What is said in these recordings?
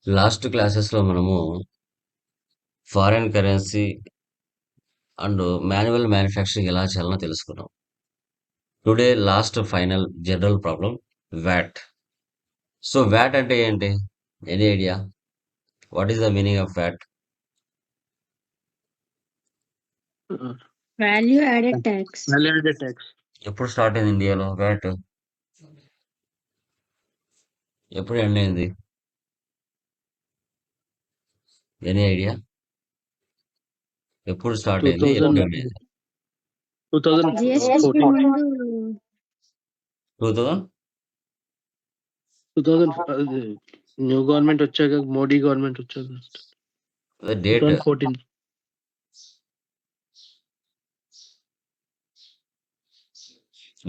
Last క్లాసెస్లో మనము foreign currency and manual manufacturing ఎలా చేయాలో తెలుసుకున్నాం. Today last final general problem VAT. So VAT అంటే ఏంటి? Any idea? What is the meaning of VAT? Value added tax. Value-added tax. ఎప్పుడు start అయింది ఇండియాలో వ్యాట్? ఎప్పుడు ఎండ్ అయింది? Any idea? ఎప్పుడు స్టార్ట్ అయింది? 2000 ఎప్పుడు ఎండ్ అయింది? జిఎస్టీ 2014. ముందు 2000 అది న్యూ గవర్నమెంట్ వచ్చాక, మోడీ గవర్నమెంట్ వచ్చాక డేట్ 2014.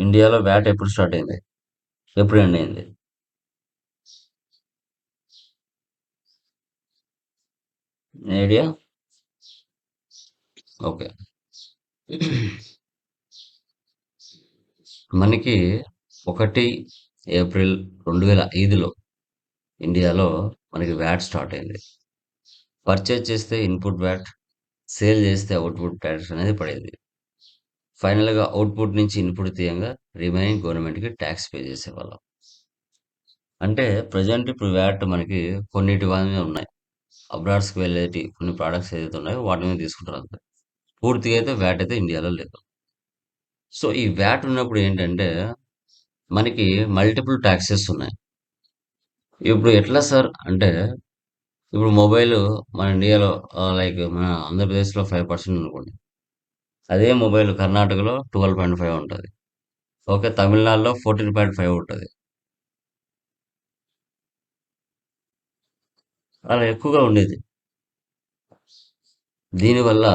ఇండియాలో వ్యాట్ ఎప్పుడు స్టార్ట్ అయింది? ఎప్పుడు ఎండ్ అయింది? ఐడియా? ఓకే. మనకి 1 ఏప్రిల్ 2005లో ఇండియాలో మనకి వ్యాట్ స్టార్ట్ అయింది. పర్చేజ్ చేస్తే ఇన్పుట్ వ్యాట్, సేల్ చేస్తే అవుట్పుట్ ట్యాక్స్ అనేది పడేది. ఫైనల్గా అవుట్పుట్ నుంచి ఇన్పుట్ తీయంగా రిమైనింగ్ గవర్నమెంట్కి ట్యాక్స్ పే చేసేవాళ్ళం. అంటే ప్రజెంట్ ఇప్పుడు వ్యాట్ మనకి కొన్నిటి మీద ఉన్నాయి. అబ్రాడ్స్కి వెళ్ళేటి కొన్ని ప్రోడక్ట్స్ ఏదైతే ఉన్నాయో వాటి మీద తీసుకుంటారు అంతే. పూర్తిగా అయితే వ్యాట్ అయితే ఇండియాలో లేదు. సో ఈ వ్యాట్ ఉన్నప్పుడు ఏంటంటే మనకి మల్టిపుల్ ట్యాక్సెస్ ఉన్నాయి. ఇప్పుడు ఎట్లా సార్ అంటే ఇప్పుడు మొబైల్ మన ఇండియాలో లైక్ మన ఆంధ్రప్రదేశ్లో 5% అనుకోండి. అదే మొబైల్ కర్ణాటకలో 12.5 ఉంటుంది. ఓకే, తమిళనాడులో 14.5 ఉంటుంది. అలా ఎక్కువగా ఉండేది. దీనివల్ల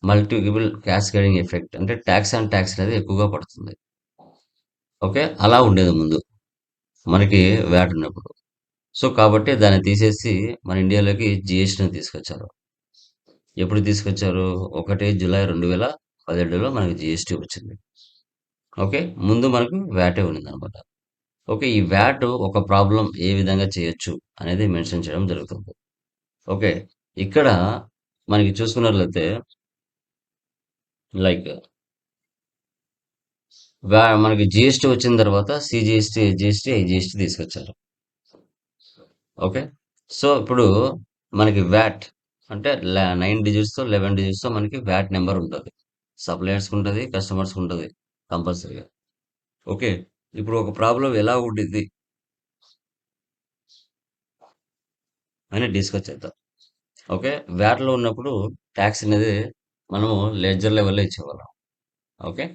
మల్టిపుల్ క్యాస్కేడింగ్ ఎఫెక్ట్ అంటే ట్యాక్స్ అండ్ ట్యాక్స్ అనేది ఎక్కువగా పడుతుంది. ఓకే, అలా ఉండేది ముందు మనకి వ్యాట్ ఉన్నప్పుడు. సో కాబట్టి దాన్ని తీసేసి మన ఇండియాలోకి జిఎస్టీని తీసుకొచ్చారు. ఎప్పుడు తీసుకొచ్చారు? 1 జూలై 2017లో మనకి జిఎస్టీ వచ్చింది. ఓకే, ముందు మనకు వ్యాటే ఉన్నదనమాట. ఓకే, ఈ వ్యాట్ ఒక ప్రాబ్లం ఏ విధంగా చేయొచ్చు అనేది మెన్షన్ చేయడం జరుగుతుంది. ఓకే, ఇక్కడ మనకి చూసుకున్నట్లయితే లైక్ మనకి జిఎస్టీ వచ్చిన తర్వాత సిజిఎస్టీ, ఎస్జిఎస్టీ, ఐజిఎస్టీ తీసుకొచ్చారు. ఓకే, సో ఇప్పుడు మనకి వ్యాట్ అంటే 9 డిజిట్స్తో 11 డిజిట్స్తో మనకి వ్యాట్ నెంబర్ ఉంటుంది. సప్లయర్స్కి ఉంటుంది, కస్టమర్స్కి ఉంటుంది కంపల్సరీగా. ఓకే, ఇప్పుడు ఒక ప్రాబ్లం ఎలా ఉండిద్ది అని డిస్కస్ చేద్దాం. ఓకే, వ్యాట్లో ఉన్నప్పుడు ట్యాక్స్ అనేది మనము లెడ్జర్ లెవెల్లో ఇచ్చేవాళ్ళం. ఓకే,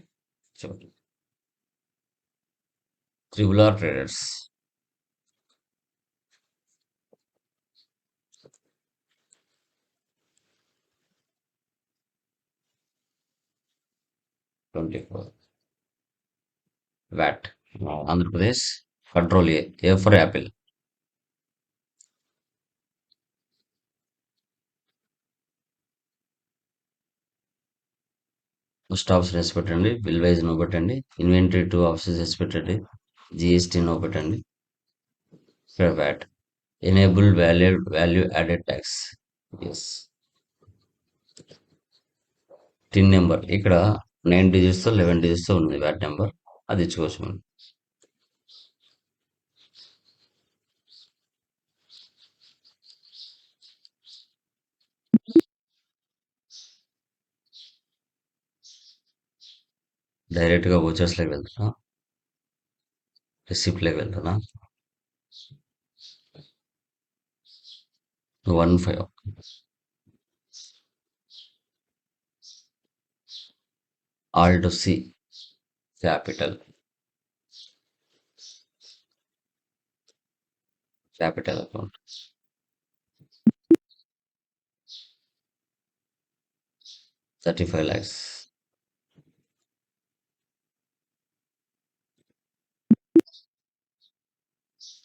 చూడండి. Triple R traders, VAT Andhra Pradesh, control A for apple. First option వేసి పెట్టండి, బిల్ వైజ్ నో పెట్టండి, ఇన్వెంటరీ 2 ఆప్షన్స్ వేసి పెట్టండి, జిఎస్టీ నో పెట్టండి, ఇక్కడ VAT enable value added tax. Yes, TIN number ఇక్కడ 9 డిజిట్స్తో 11 డిజిట్స్తో ఉంది వ్యాట్ నెంబర్, అది ఇచ్చుకోవచ్చు మనం. డైరెక్ట్గా వోచర్స్లోకి వెళ్తున్నా, రిసిప్ట్లోకి వెళ్తున్నా, 15 Alt C capital account, 35 lakhs.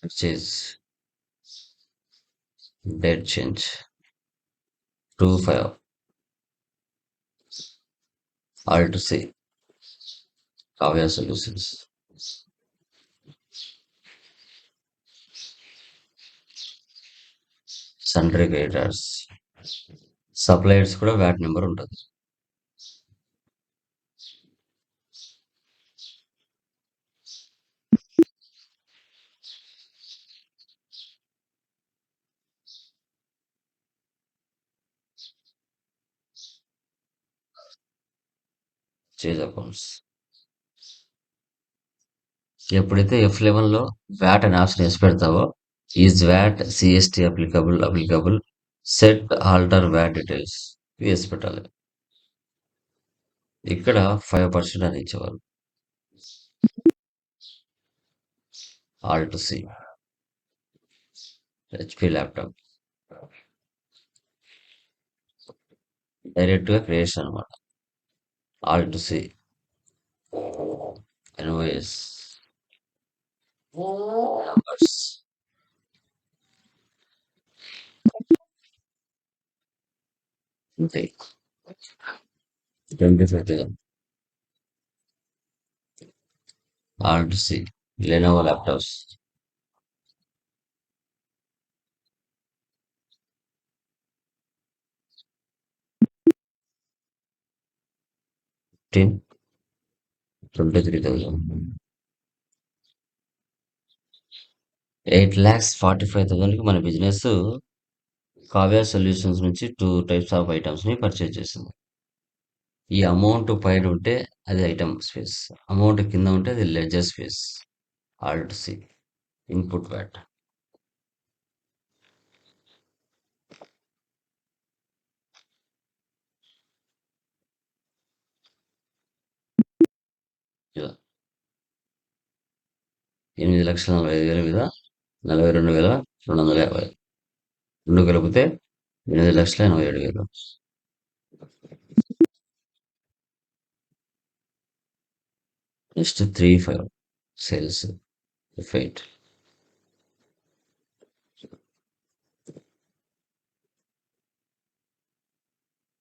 Purchase, dead change 25 Alt C Kavya Solutions. Sundry creditors. Suppliers కూడా వ్యాట్ నెంబర్ ఉంటుంది. చేజ్ అకౌంట్స్. ఎప్పుడైతే F11లో వ్యాట్ అనే ఆప్షన్ వేసి పెడతావో is VAT CST applicable set alter VAT details వేసి పెట్టాలి. ఇక్కడ 5% అని ఇచ్చేవాళ్ళు. ఆల్ట్ సి హెచ్పి ల్యాప్టాప్ డైరెక్ట్గా క్రియేషన్ అనమాట. ఆల్ట్ సి ఎన్ఓఎస్ నంబర్స్ ఉంటాయి. 25 ఆల్ట్ సి లెనోవో ల్యాప్టాప్స్ 23,000 8,45,000కి మన బిజినెస్ కావ్య సొల్యూషన్స్ నుంచి 2 టైప్స్ ఆఫ్ ఐటమ్స్ని పర్చేజ్ చేసింది. ఈ అమౌంట్ పైన ఉంటే అది ఐటమ్ స్పేస్, అమౌంట్ కింద ఉంటే అది ledger space. Alt C input VAT. ఇలా 8,45,000 మీద 42,250 రెండు కలిపితే 8,87,000. Next 3-5 sales F8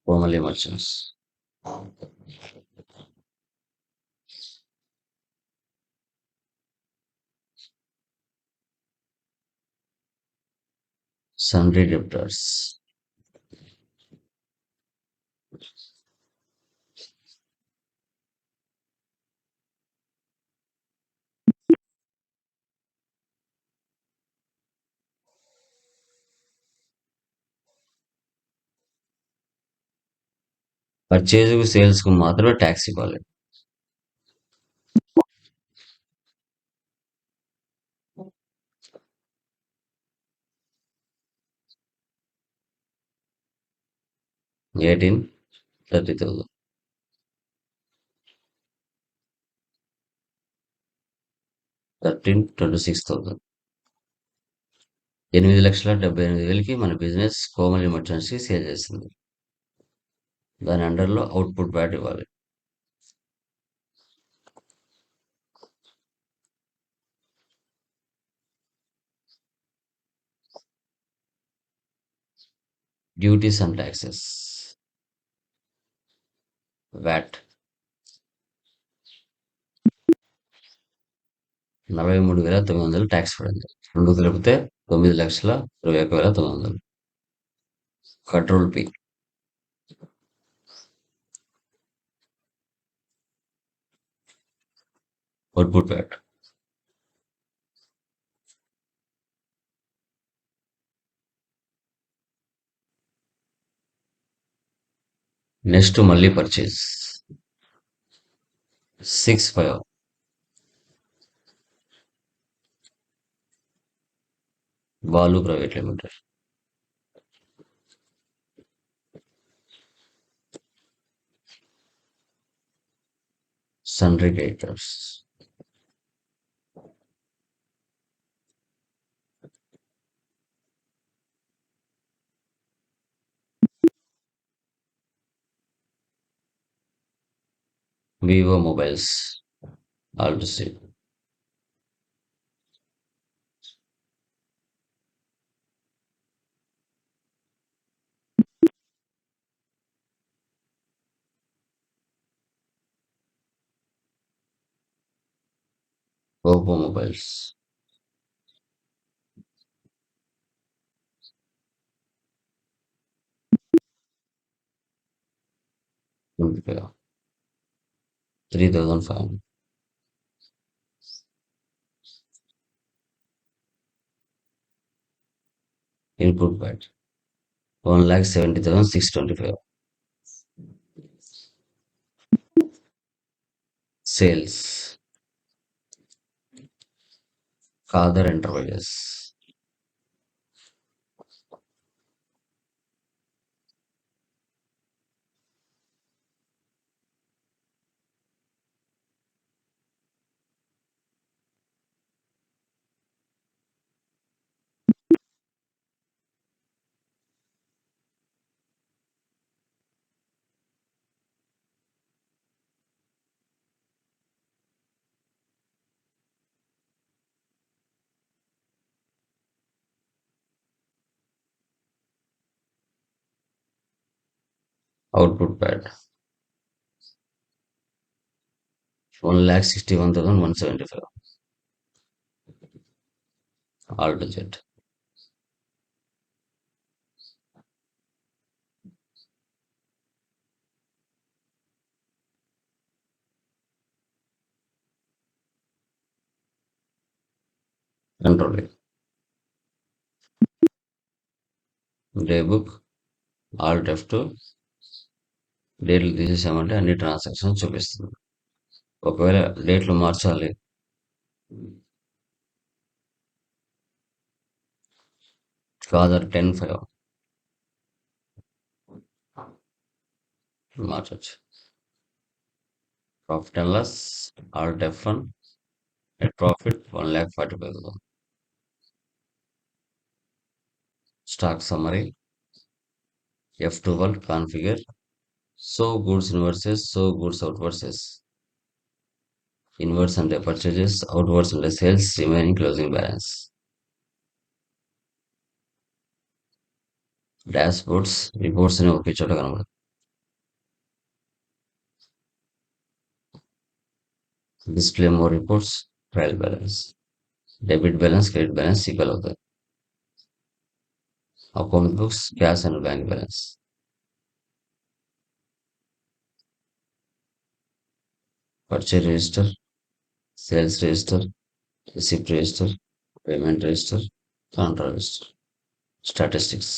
Komali merchants sundry debtors పర్చేజ్కు సేల్స్కు మాత్రమే ట్యాక్స్ ఇవ్వాలి. $18,30,000 $26,000 8,78,000కి మన బిజినెస్ కోమలి మర్చెంట్స్కి సేల్ చేసింది. దాని అండర్లో అవుట్పుట్ వ్యాట్ ఇవ్వాలి. Duties and taxes VAT 43,900 tax పడింది. రెండు కలిపితే 9,21,900. Control P output VAT. Next మళ్ళీ purchase 6-5 Balu private limited sundry creditors Vivo mobiles alt C Oppo mobiles. 25. 3,500. Input VAT. 1,70,625. Sales. Father Enterprises. Output VAT. 1,61,175. All digit. Control it. Daybook. Alt F2. డేట్లు తీసేసామంటే అన్ని transactions చూపిస్తుంది. ఒకవేళ డేట్లు మార్చాలి. ఫాదర్ 10/5 మార్చొచ్చు. Profit and loss. Alt F1. Net profit 1,45,000. Stock summary. F12 configure. So goods inwards, so goods outwards. Inward అంటే purchases, outward అంటే sales, remaining closing balance. Dashboards, reports అని ఒకే చోట కనబడుతుంది. Display more reports, trial balance. Debit balance, credit balance equal అవుతాయి. Account books, cash and bank balance. Purchase register, sales register, receipt register, payment register, contra register. Statistics.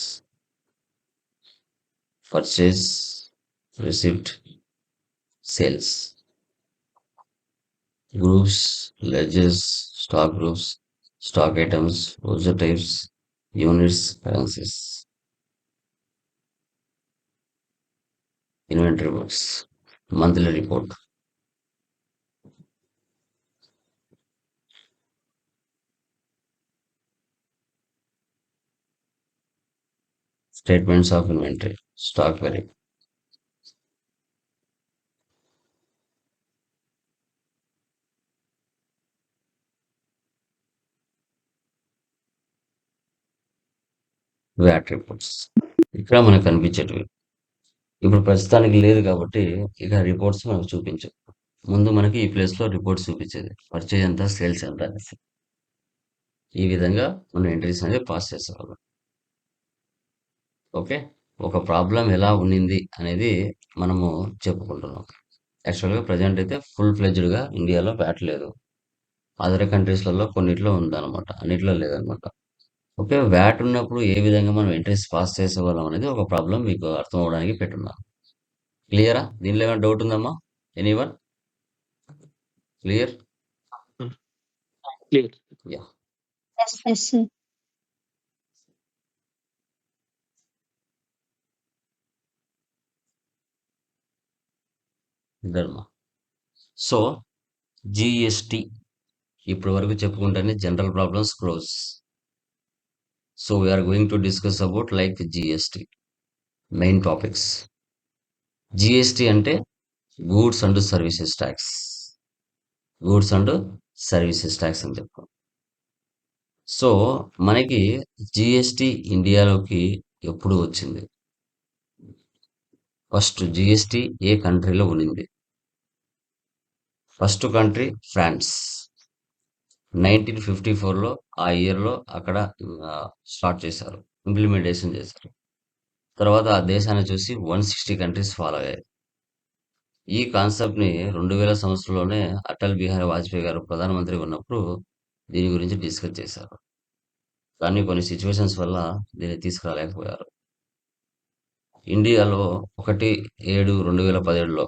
Purchase, receipt, sales. Groups, ledges, stock groups, stock items, user types, units, currencies. Inventory books, monthly report. Statements of inventory, stock wearing. VAT reports. ఇక్కడ మనకు కనిపించేటివి. ఇప్పుడు ప్రస్తుతానికి లేదు కాబట్టి ఇక reports మనకు చూపించు. ముందు మనకి ఈ ప్లేస్లో రిపోర్ట్స్ చూపించేది పర్చేజ్ ఎంత, సేల్స్ ఎంత అనేసి. ఈ విధంగా మనం ఎంట్రీస్ అనేది పాస్ చేసేవాళ్ళం. ఓకే. ఒక ప్రాబ్లం ఎలా ఉన్నింది అనేది మనము చెప్పుకుంటున్నాం. యాక్చువల్గా ప్రజెంట్ అయితే ఫుల్ ఫ్లెడ్జ్డ్గా ఇండియాలో వ్యాట్ లేదు. అదర్ కంట్రీస్లలో కొన్నిట్లో ఉందన్నమాట, అన్నిట్లో లేదనమాట. ఓకే. వ్యాట్ ఉన్నప్పుడు ఏ విధంగా మనం ఎంట్రీస్ పాస్ చేసేవాళ్ళం అనేది ఒక ప్రాబ్లం మీకు అర్థం అవడానికి పెట్టున్నాను. క్లియరా? దీనిలో ఏమైనా డౌట్ ఉందమ్మా? Anyone? Clear? Clear. Yeah. Yes, yes, sir. Dharma. So GST ఇప్పటి వరకు చెప్పుకుంటేనే general problems close. So we are going to discuss about like GST main topics. GST అంటే goods and services tax. Goods and services tax అని చెప్తాం. So మనకి GST ఇండియాలోకి ఎప్పుడు వచ్చింది? First GST ఏ కంట్రీలో ఉన్నింది? First country France. 1954లో ఆ ఇయర్‌లో అక్కడ స్టార్ట్ చేశారు. ఇంప్లిమెంటేషన్ చేశారు. తర్వాత ఆ దేశాన్ని చూసి 160 కంట్రీస్ ఫాలో అయ్యాయి. ఈ కాన్సెప్ట్‌ని 2000 సంవత్సరంలోనే అటల్ బిహారీ వాజ్పేయి గారు ప్రధానమంత్రిగా ఉన్నప్పుడు దీని గురించి డిస్కస్ చేశారు. కానీ కొన్ని సిట్యుయేషన్స్ వల్ల దీన్ని తీసుకురాలేకపోయారు. ఇండియాలో 1/7/2017లో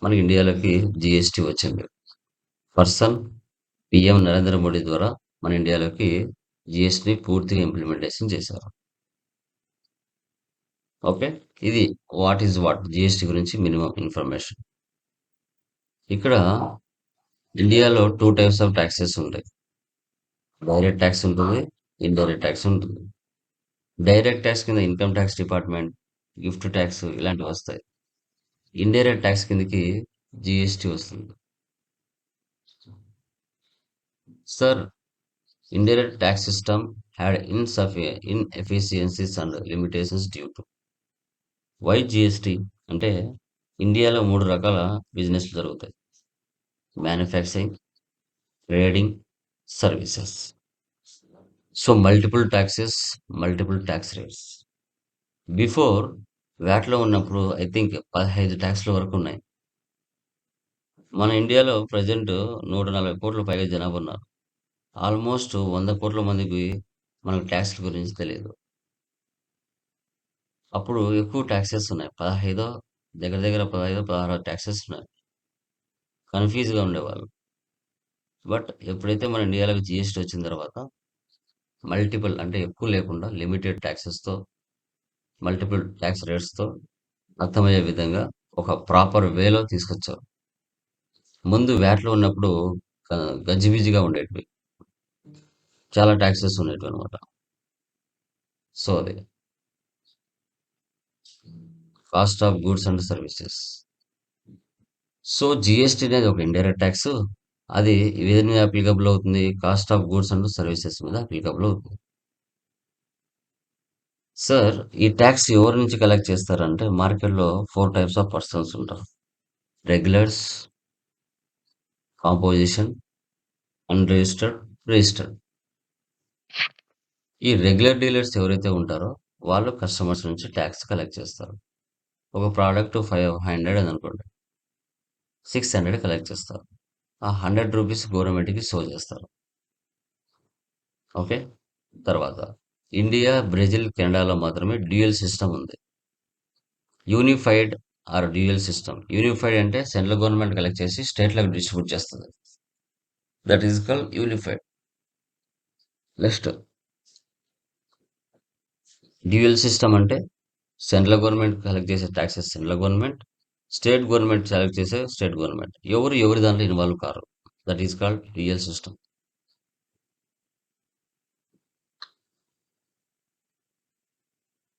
మన ఇండియాలోకి జీఎస్టీ వచ్చింది. పర్సన్ పీఎం నరేంద్ర మోడీ ద్వారా మన ఇండియాలోకి జీఎస్టీని పూర్తిగా ఇంప్లిమెంటేషన్ చేశారు. ఓకే. ఇది వాట్ ఈస్ వాట్ జీఎస్టీ గురించి మినిమం ఇన్ఫర్మేషన్. ఇక్కడ ఇండియాలో 2 టైప్స్ ఆఫ్ టాక్సెస్ ఉంటాయి. డైరెక్ట్ టాక్స్ ఉంటుంది. ఇండైరెక్ట్ టాక్స్ ఉంటుంది. డైరెక్ట్ టాక్స్ కింద income tax department, gift talks ఇలాంటివి వస్తాయి. ఇండైరెక్ట్ టాక్స్ కిందకి జీఎస్టీ వస్తుంది. Sir, indirect tax system had inefficiencies and limitations due to why GST అంటే ఇండియాలో 3 రకాల బిజినెస్లు జరుగుతాయి. Manufacturing, trading, services. So multiple taxes, multiple tax rates. Before వ్యాట్‌లో ఉన్నప్పుడు ఐ థింక్ 15 ట్యాక్స్‌ల వరకు ఉన్నాయి. మన ఇండియాలో ప్రెజెంట్ 140 కోట్ల పైగా జనాభా ఉన్నారు. ఆల్మోస్ట్ 100 కోట్ల మందికి మనకు ట్యాక్స్‌ల గురించి తెలీదు. అప్పుడు ఎక్కువ టాక్సెస్ ఉన్నాయి. 15 దగ్గర దగ్గర 15, 16 టాక్సెస్ ఉన్నాయి. కన్‌ఫ్యూజ్‌గా ఉండేవాళ్ళు. బట్ ఎప్పుడైతే మన ఇండియాలోకి జీఎస్టీ వచ్చిన తర్వాత మల్టిపుల్ అంటే ఎక్కువ లేకుండా లిమిటెడ్ టాక్సెస్‌తో, మల్టిపుల్ టాక్స్ రేట్స్‌తో అర్థమయ్యే విధంగా ఒక ప్రాపర్ వేలో తీసుకొచ్చారు. ముందు వ్యాట్‌లో ఉన్నప్పుడు గజిబిజిగా ఉండేటివి. చాలా టాక్సెస్ ఉండేటివన్నమాట. సో అది. Cost of goods and services. So GST అనేది ఒక ఇండైరెక్ట్ ట్యాక్స్. అది ఏది మీద అప్లికబుల్ అవుతుంది? Cost of goods and services మీద అప్లికబుల్ అవుతుంది. సార్, ఈ ట్యాక్స్ ఎవరి నుంచి కలెక్ట్ చేస్తారంటే మార్కెట్‌లో 4 టైప్స్ ఆఫ్ పర్సన్స్ ఉంటారు. Regulars, composition, unregistered, registered. ఈ రెగ్యులర్ డీలర్స్ ఎవరైతే ఉంటారో వాళ్ళు కస్టమర్స్ నుంచి ట్యాక్స్ కలెక్ట్ చేస్తారు. ఒక ప్రోడక్ట్ 500 అని అనుకోండి. 600 కలెక్ట్ చేస్తారు. ఆ ₹100 గవర్నమెంట్‌కి సో చేస్తారు. ఓకే. తర్వాత ఇండియా, బ్రెజిల్, కెనడాలో మాత్రమే డ్యూయల్ సిస్టమ్ ఉంది. Unified or dual system. Unified అంటే సెంట్రల్ గవర్నమెంట్ కలెక్ట్ చేసి స్టేట్‌లకు డిస్ట్రిబ్యూట్ చేస్తది. That is called unified. Next dual system అంటే సెంట్రల్ గవర్నమెంట్ కలెక్ట్ చేసే taxes central government, state government collect చేసే స్టేట్ గవర్నమెంట్. ఎవరు ఎవరి దాంట్లో ఇన్వాల్వ్ కారు. That is called dual system.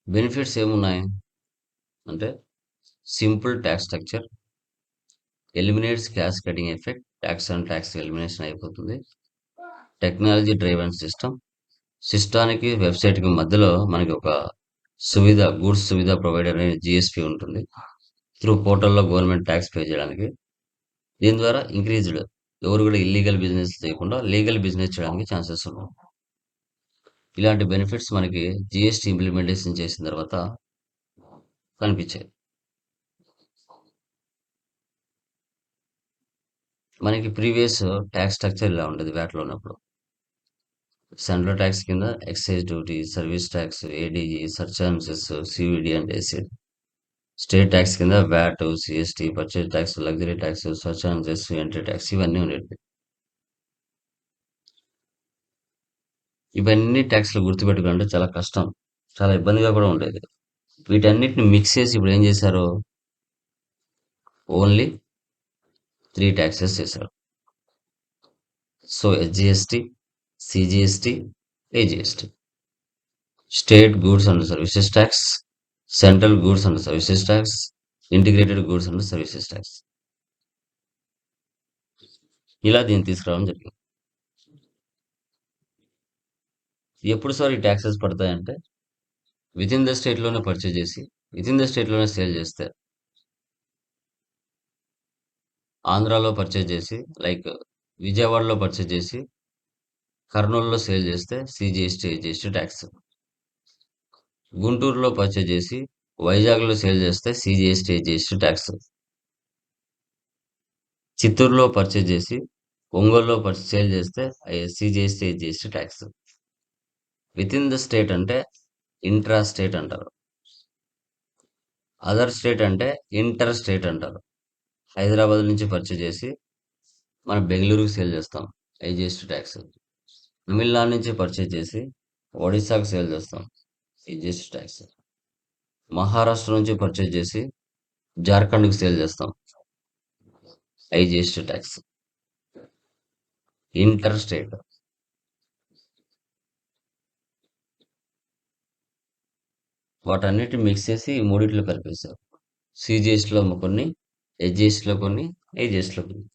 Benefits ఏమున్నాయి అంటే simple tax structure, eliminates cascading effect, tax and tax elimination అయిపోతుంది. Technology driven system. సిస్టానికి వెబ్సైట్‌కి మధ్యలో మనకి ఒక సువిధ గూడ్స్ సువిధ ప్రొవైడర్ అనే జీఎస్‌పీ ఉంటుంది. త్రూ పోర్టల్‌లో గవర్నమెంట్ ట్యాక్స్ పే చేయడానికి. దీని ద్వారా ఇంక్రీజ్డ్ ఎవరు కూడా ఇల్లీగల్ బిజినెస్ చేయకుండా లీగల్ బిజినెస్ చేయడానికి ఛాన్సెస్ ఉన్నాయి. ఇలాంటి బెనిఫిట్స్ మనకి జీఎస్టీ ఇంప్లిమెంటేషన్ చేసిన తర్వాత కనిపించాయి. మనకి ప్రీవియస్ ట్యాక్స్ స్ట్రక్చర్ ఇలా ఉండేది వ్యాట్‌లో ఉన్నప్పుడు. సెంట్రల్ ట్యాక్స్ కింద excise duty, service tax, ADG, surcharges, CVD and SAD. State tax కింద VAT, CST, purchase tax, luxury tax, surcharges, entry tax ఇవన్నీ ఉండేవి. ఇవన్నీ ట్యాక్స్‌లు గుర్తుపెట్టుకోవాలంటే చాలా కష్టం. చాలా ఇబ్బందిగా కూడా ఉండేది. వీటన్నిటిని మిక్స్ చేసి ఇప్పుడు ఏం చేశారు? ఓన్లీ 3 ట్యాక్సెస్ చేశారు. So SGST, CGST, IGST. State goods and services tax, central goods and services tax, integrated goods and services tax. ఇలా దీన్ని తీసుకురావడం జరిగింది. ఎప్పుడు సార్ ఈ ట్యాక్సెస్ పడతాయంటే వితిన్ ద స్టేట్‌లోనే పర్చేజ్ చేసి, వితిన్ ద స్టేట్‌లోనే సేల్ చేస్తే. ఆంధ్రాలో పర్చేజ్ చేసి లైక్ విజయవాడలో పర్చేజ్ చేసి కర్నూలులో సేల్ చేస్తే సిజిఎస్టీ ఎస్జిఎస్టీ ట్యాక్స్. గుంటూరులో పర్చేజ్ చేసి వైజాగ్లో సేల్ చేస్తే సిజిఎస్టీ ఎస్జిఎస్టీ ట్యాక్స్. చిత్తూరులో పర్చేజ్ చేసి ఒంగోలులో సేల్ చేస్తే CGST SGST tax. With in the state అంటే ఇంట్రా స్టేట్ అంటారు. అదర్ స్టేట్ అంటే ఇంటర్ స్టేట్ అంటారు. హైదరాబాద్ నుంచి పర్చేజ్ చేసి మనం బెంగళూరుకి సేల్ చేస్తాం, ఐజిఎస్టీ ట్యాక్స్. తమిళనాడు నుంచి పర్చేజ్ చేసి ఒడిశాకు సేల్ చేస్తాం, ఐజిఎస్టీ ట్యాక్స్. మహారాష్ట్ర నుంచి పర్చేజ్ చేసి జార్ఖండ్కి సేల్ చేస్తాం, ఐజిఎస్టీ ట్యాక్స్. Inter state. వాటన్నిటి మిక్స్ చేసి ఈ మూడిట్లో కలిపేశారు. సిజిఎస్టీలో కొన్ని, హెచ్జిఎస్టీలో కొన్ని, ఐజిఎస్టీలో కొన్ని.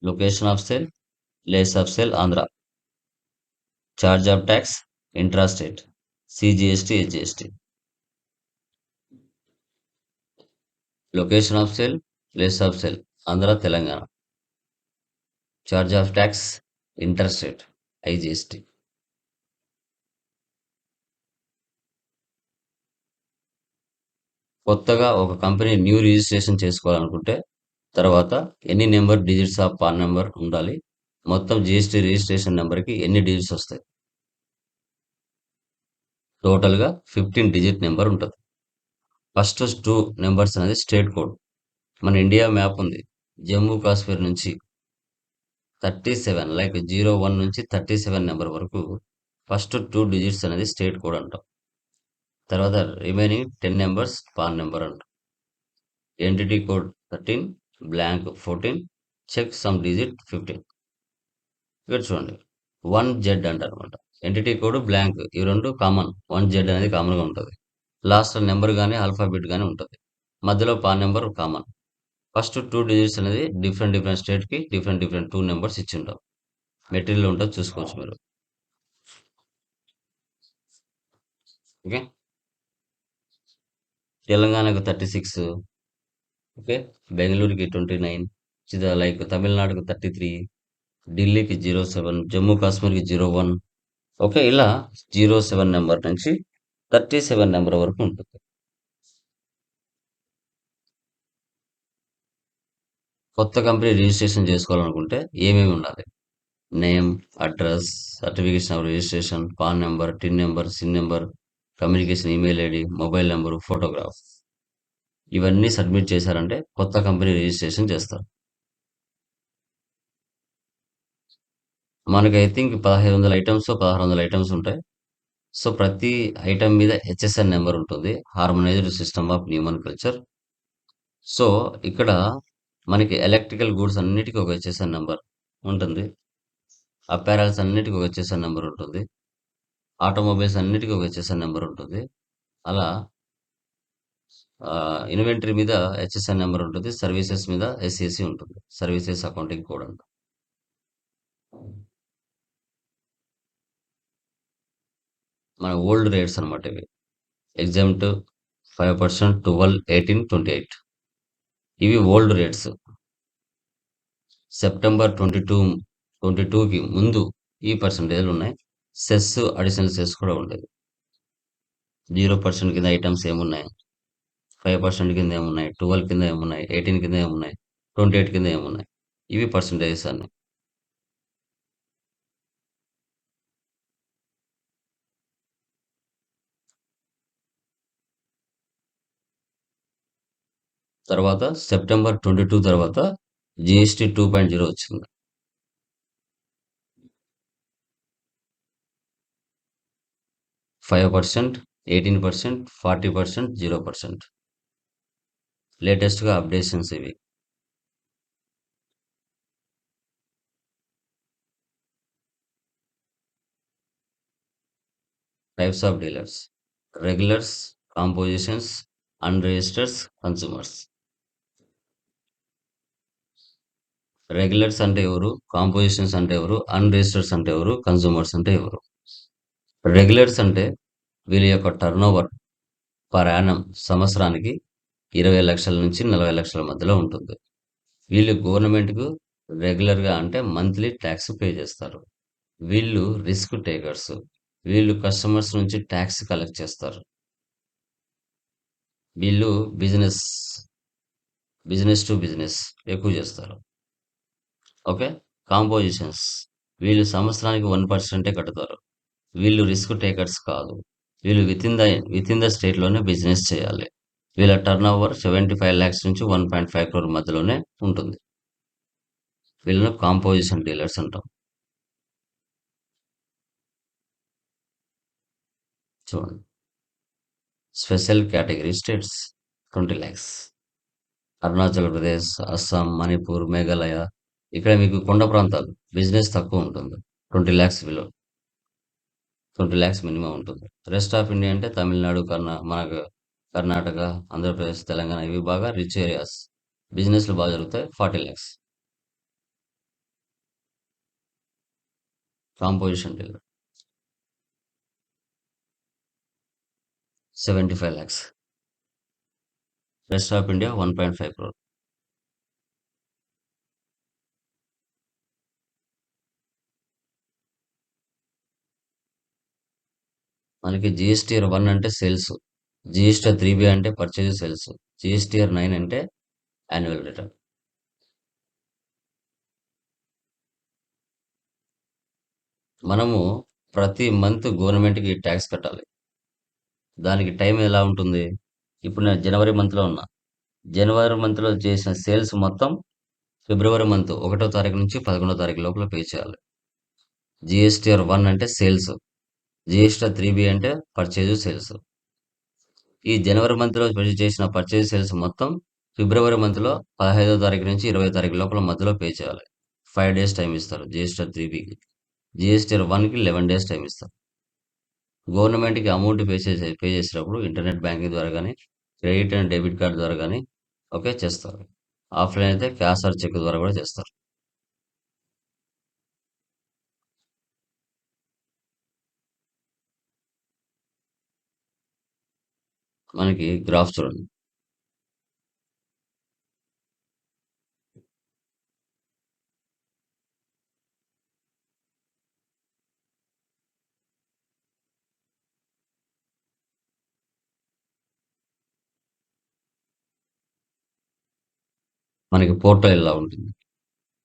Location of sale, place of sale Andhra. Charge of tax intra state, CGST HGST. Location of sale, place of sale Andhra Telangana. Charge of tax inter state, IGST. కొత్తగా ఒక కంపెనీ న్యూ రిజిస్ట్రేషన్ చేసుకోవాలనుకుంటే తర్వాత ఎన్ని number digits of pan number ఉండాలి, మొత్తం GST registration నెంబర్కి ఎన్ని digits వస్తాయి. టోటల్గా 15 డిజిట్ నెంబర్ ఉంటుంది. ఫస్ట్ 2 నెంబర్స్ అనేది స్టేట్ కోడ్. మన ఇండియా మ్యాప్ ఉంది, జమ్మూ కాశ్మీర్ నుంచి 37 లైక్ 01 నుంచి 37 నెంబర్ వరకు ఫస్ట్ 2 డిజిట్స్ అనేది స్టేట్ కోడ్ అంటాం. తర్వాత రిమైనింగ్ 10 నెంబర్స్ పాన్ నెంబర్ అంటాం. Entity code 13, blank 14, check sum digit 15. ఇక్కడ చూడండి 1Z అంటారు అనమాట. ఎంటిటీ కోడ్ బ్లాంక్ ఇవి రెండు కామన్, 1Z అనేది కామన్గా ఉంటుంది. లాస్ట్ నెంబర్ కానీ ఆల్ఫాబెట్ కానీ ఉంటుంది. మధ్యలో pan number common. First 2 digits అనేది డిఫరెంట్ డిఫరెంట్ స్టేట్కి డిఫరెంట్ డిఫరెంట్ 2 నెంబర్స్ ఇచ్చి ఉంటాం. మెటీరియల్ ఉంటుంది, చూసుకోవచ్చు మీరు. ఓకే, తెలంగాణకు 36, ఓకే, బెంగళూరుకి 29, లైక్ తమిళనాడుకు 33, ఢిల్లీకి 07, జమ్మూ కాశ్మీర్కి 01. ఓకే, ఇలా 07 నెంబర్ నుంచి 37 నెంబర్ వరకు ఉంటుంది. కొత్త కంపెనీ రిజిస్ట్రేషన్ చేసుకోవాలనుకుంటే ఏమేమి ఉండాలి? Name, address, certification of registration, PAN number, TIN number, CIN number, communication email ID, mobile number, photograph. ఇవన్నీ సబ్మిట్ చేశారంటే కొత్త కంపెనీ రిజిస్ట్రేషన్ చేస్తారు. మనకి ఐ థింక్ 1500 ఐటమ్స్ 1600 ఐటమ్స్ ఉంటాయి. సో ప్రతి ఐటమ్ మీద హెచ్ఎస్ఎన్ నెంబర్ ఉంటుంది, harmonised system of nomenclature. So ఇక్కడ మనకి ఎలక్ట్రికల్ గూడ్స్ అన్నిటికీ ఒక హెచ్ఎస్ఎన్ నెంబర్ ఉంటుంది, అపారల్స్ అన్నిటికీ ఒక హెచ్ఎస్ఎన్ నెంబర్ ఉంటుంది, ఆటోమొబైల్స్ అన్నిటికీ ఒక హెచ్ఎస్ఎన్ నెంబర్ ఉంటుంది. అలా ఇన్వెంటరీ మీద హెచ్ఎస్ఎన్ నెంబర్ ఉంటుంది, సర్వీసెస్ మీద ఎస్సిఎస్సి ఉంటుంది, సర్వీసెస్ అకౌంటింగ్ కోడ్ అంట. మన ఓల్డ్ రేట్స్ అనమాట ఇవి. ఎగ్జామ్ట్ 5%, 12, 18, 28. ఇవి ఓల్డ్ రేట్స్. సెప్టెంబర్ 22కి ముందు ఈ పర్సంటేజ్లు ఉన్నాయి. సెస్, అడిషనల్ సెస్ కూడా ఉండేది. 0% కింద ఐటమ్స్ ఏమున్నాయి, 5% కింద ఏమున్నాయి, 12 కింద ఏమున్నాయి, 18 కింద ఏమున్నాయి, 28 కింద ఏమున్నాయి. ఇవి పర్సంటేజెస్ అన్ని. తర్వాత సెప్టెంబర్ 22 తర్వాత జిఎస్టీ 2.0 వచ్చింది. 5%, 18%, 40%, 0%. లేటెస్ట్గా అప్డేషన్స్ ఇవి. Types of dealers: regulars, compositions, unregisters, consumers. Regulars అంటే ఎవరు, కాంపోజిషన్స్ అంటే ఎవరు, అన్రిజిస్టర్స్ అంటే ఎవరు, కన్సూమర్స్ అంటే ఎవరు? రెగ్యులర్స్ అంటే వీళ్ళ యొక్క టర్నోవర్ పర్ యానం సంవత్సరానికి 20 లక్షల నుంచి 40 లక్షల మధ్యలో ఉంటుంది. వీళ్ళు గవర్నమెంట్‌కు రెగ్యులర్‌గా అంటే మంత్లీ టాక్స్ పే చేస్తారు. వీళ్ళు రిస్క్ టేకర్స్. వీళ్ళు కస్టమర్స్ నుంచి టాక్స్ కలెక్ట్ చేస్తారు. వీళ్ళు బిజినెస్, బిజినెస్ టు బిజినెస్ ఎక్కువ చేస్తారు. ఓకే. కాంపోజిషన్స్ వీళ్ళు సంవత్సరానికి 1% కడతారు. వీళ్ళు రిస్క్ టేకర్స్ కాదు. వీళ్ళు వితిన్ ద స్టేట్‌లోనే బిజినెస్ చేయాలి. వీళ్ళ టర్నోవర్ 75 లాక్స్ నుంచి 1.5 క్రోర్ మధ్యలోనే ఉంటుంది. వీళ్ళను కాంపోజిషన్ డీలర్స్ అంటాం. చూడండి. Special category states 20 lakhs. Arunachal Pradesh, Assam, Manipur, Meghalaya ఇక్కడ మీకు కొండ ప్రాంతాలు బిజినెస్ తక్కువ ఉంటుంది. 20 లాక్స్ బిలో. 20 లాక్స్ మినిమం ఉంటుంది. రెస్ట్ ఆఫ్ ఇండియా అంటే తమిళనాడు, మనకు కర్ణాటక, ఆంధ్రప్రదేశ్, తెలంగాణ ఇవి బాగా రిచ్ ఏరియాస్. బిజినెస్లు బాగా జరుగుతాయి. 40 lakhs. Composition dealer 75 lakhs. Rest of India 1.5 crore. మనకి జిఎస్టీఆర్ 1 అంటే సేల్స్. జిఎస్టీఆర్ 3B అంటే పర్చేజ్ సేల్స్. జిఎస్టీఆర్ 9 అంటే యాన్యువల్ రిటర్న్. మనము ప్రతి మంత్ గవర్నమెంట్‌కి ట్యాక్స్ కట్టాలి. దానికి టైం ఎలా ఉంటుంది? ఇప్పుడు నేను జనవరి మంత్‌లో ఉన్నా. జనవరి మంత్‌లో చేసిన సేల్స్ మొత్తం ఫిబ్రవరి మంత్ 1 తారీఖు నుంచి 11 తారీఖు లోపల పే చేయాలి. జిఎస్టీఆర్ 1 అంటే సేల్స్. జిఎస్టీఆర్ 3B అంటే పర్చేజ్ సేల్స్. ఈ జనవరి మంత్‌లో చేసిన పర్చేజ్ సేల్స్ మొత్తం ఫిబ్రవరి మంత్‌లో 15 తారీఖు నుంచి 20 తారీఖు లోపల మధ్యలో పే చేయాలి. 5 డేస్ టైమ్ ఇస్తారు జిఎస్టీఆర్ 3Bకి. జిఎస్టీఆర్ 1కి 11 డేస్ టైమ్ ఇస్తారు. గవర్నమెంట్‌కి అమౌంట్ పే చేసేటప్పుడు ఇంటర్నెట్ బ్యాంకింగ్ ద్వారా గానీ, క్రెడిట్ అండ్ డెబిట్ కార్డ్ ద్వారా గానీ ఓకే చేస్తారు. ఆఫ్‌లైన్ అయితే క్యాష్ ఆర్ చెక్ ద్వారా కూడా చేస్తారు. మనకి గ్రాఫ్ చూడండి. మనకి పోర్టల్ ఇలా ఉంటుంది.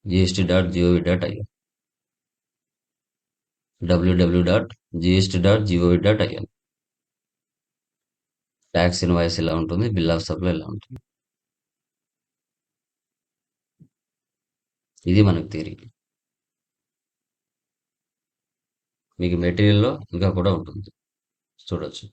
gst.gov.in www.gst.gov.in ట్యాక్స్ ఇన్వాయిస్ ఇలా ఉంటుంది. బిల్ ఆఫ్ సప్లై ఇలా ఉంటుంది. ఇది మనకి థియరీ. మీకు మెటీరియల్‌లో ఇంకా కూడా ఉంటుంది. చూడొచ్చు.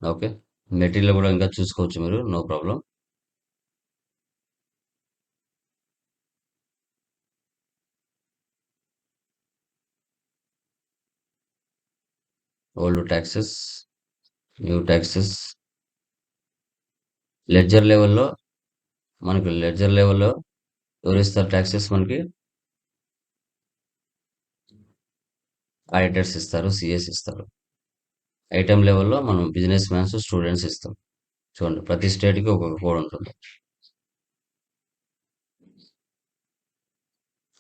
ఓకే. మెటీరియల్ కూడా ఇంకా చూసుకోవచ్చు మీరు. No problem. Old taxes, new taxes, ledger లెవెల్‌లో మనకు లెడ్జర్ లెవెల్‌లో ఎవరిస్తారు టాక్సెస్ మనకి? ఆడిటర్స్ ఇస్తారు. సీఎస్ ఇస్తారు. ఐటెమ్ లెవెల్‌లో మనం బిజినెస్ మ్యాన్స్, స్టూడెంట్స్ ఇస్తాం. చూడండి ప్రతి స్టేట్‌కి ఒక్కొక్క కోడ్ ఉంటుంది.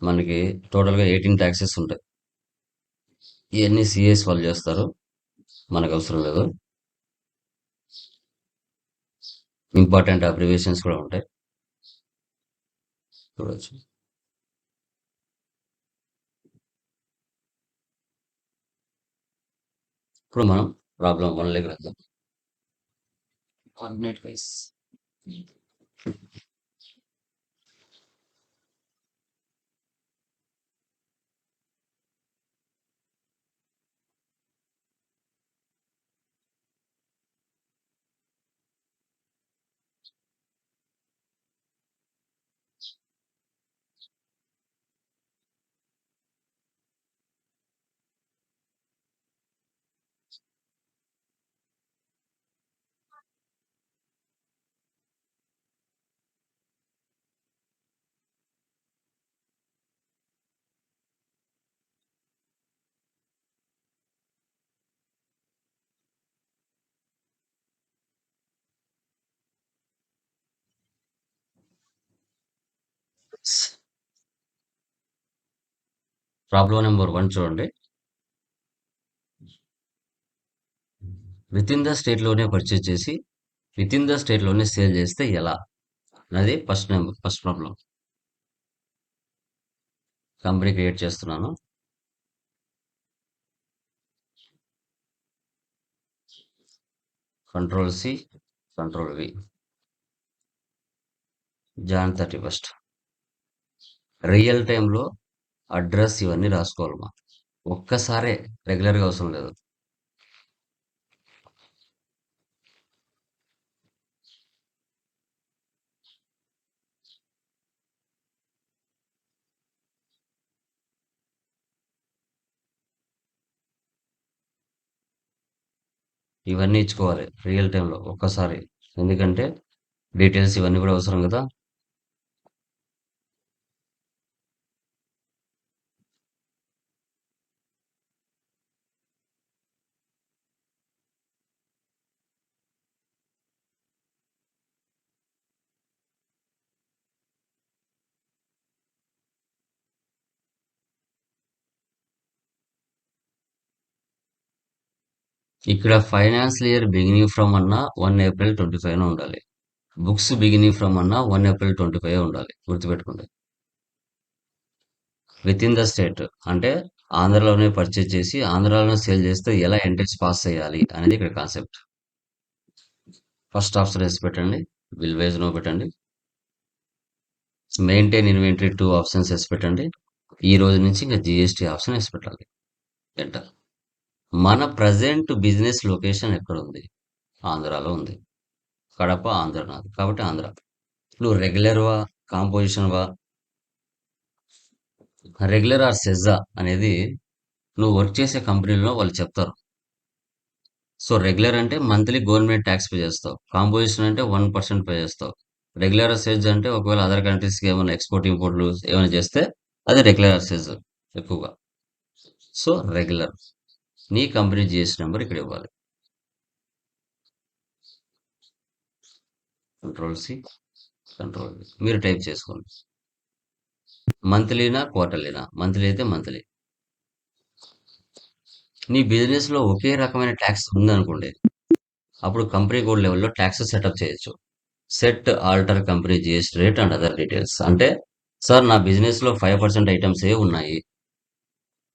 మనకి టోటల్‌గా 18 టాక్సెస్ ఉంటాయి. ఇయన్నీ సీఎస్ వాళ్ళు చేస్తారు. మనకు అవసరం లేదు. ఇంపార్టెంట్ అబ్రివియేషన్స్ కూడా ఉంటాయి. చూడొచ్చు. ఇప్పుడు మనం ప్రాబ్లమ్ 1లోకి వెళ్దాం. Coordinate vice. ప్రాబ్లం నెంబర్ 1 చూడండి. విత్ ఇన్ ద స్టేట్‌లోనే పర్చేజ్ చేసి, విత్ ఇన్ ద స్టేట్‌లోనే సేల్ చేస్తే ఎలా? అది ఫస్ట్ ప్రాబ్లం. కంపెనీ క్రియేట్ చేస్తున్నాను. Control C, control V. Jan 31st. Real టైంలో అడ్రస్ ఇవన్నీ రాసుకోవాలమ్మా. ఒక్కసారే, రెగ్యులర్‌గా అవసరం లేదు. ఇవన్నీ ఇచ్చుకోవాలి రియల్ టైంలో ఒక్కసారి. ఎందుకంటే డీటెయిల్స్ ఇవన్నీ కూడా అవసరం కదా! ఇక్కడ ఫైనాన్షియల్ ఇయర్ బిగినింగ్ ఫ్రమ్ అన్నా 1 ఏప్రిల్ 25 ఉండాలి. బుక్స్ బిగినింగ్ ఫ్రమ్ అన్నా 1 ఏప్రిల్ 25 ఉండాలి. గుర్తుపెట్టుకోండి. విత్ ఇన్ ద స్టేట్ అంటే ఆంధ్రాలోనే పర్చేజ్ చేసి ఆంధ్రాలోనే సేల్ చేస్తే ఎలా ఎంట్రీస్ పాస్ చేయాలి అనేది ఇక్కడ కాన్సెప్ట్. ఫస్ట్ ఆప్షన్ వేసి పెట్టండి. విల్ వేజ్ నో పెట్టండి. మెయింటైన్ ఇన్వెంటరీ 2 ఆప్షన్స్ వేసి పెట్టండి. ఈ రోజు నుంచి ఇంకా జిఎస్టీ ఆప్షన్ వేసి పెట్టాలి. ఎంటర్. మన ప్రజెంట్ బిజినెస్ లొకేషన్ ఎక్కడ ఉంది? ఆంధ్రాలో ఉంది. కడప ఆంధ్ర నాది కాబట్టి ఆంధ్ర. నువ్వు రెగ్యులర్ వా, కాంపోజిషన్ వా, రెగ్యులర్ ఆర్ సెజ్జా అనేది నువ్వు వర్క్ చేసే కంపెనీలో వాళ్ళు చెప్తారు. సో రెగ్యులర్ అంటే మంత్లీ గవర్నమెంట్ ట్యాక్స్ పే చేస్తావు. కాంపోజిషన్ అంటే 1% పే చేస్తావు. రెగ్యులర్ సెజ్ అంటే ఒకవేళ అదర్ కంట్రీస్కి ఏమైనా ఎక్స్పోర్ట్ ఇంపోర్ట్లు ఏమైనా చేస్తే అది రెగ్యులర్ సెజ్ ఎక్కువగా. So regular. నీ కంపెనీ జిఎస్టీ నెంబర్ ఇక్కడ ఇవ్వాలి. Control C, control V. మీరు టైప్ చేసుకోండి. మంత్లీనా క్వార్టర్లీనా? మంత్లీ అయితే మంత్లీ. నీ బిజినెస్ లో ఒకే రకమైన ట్యాక్స్ ఉందనుకోండి, అప్పుడు కంపెనీ కోడ్ లెవెల్లో ట్యాక్స్ సెటప్ చేయొచ్చు. Set alter company GST rate and other details అంటే, సార్ నా బిజినెస్ లో 5% ఐటమ్స్ ఏ ఉన్నాయి,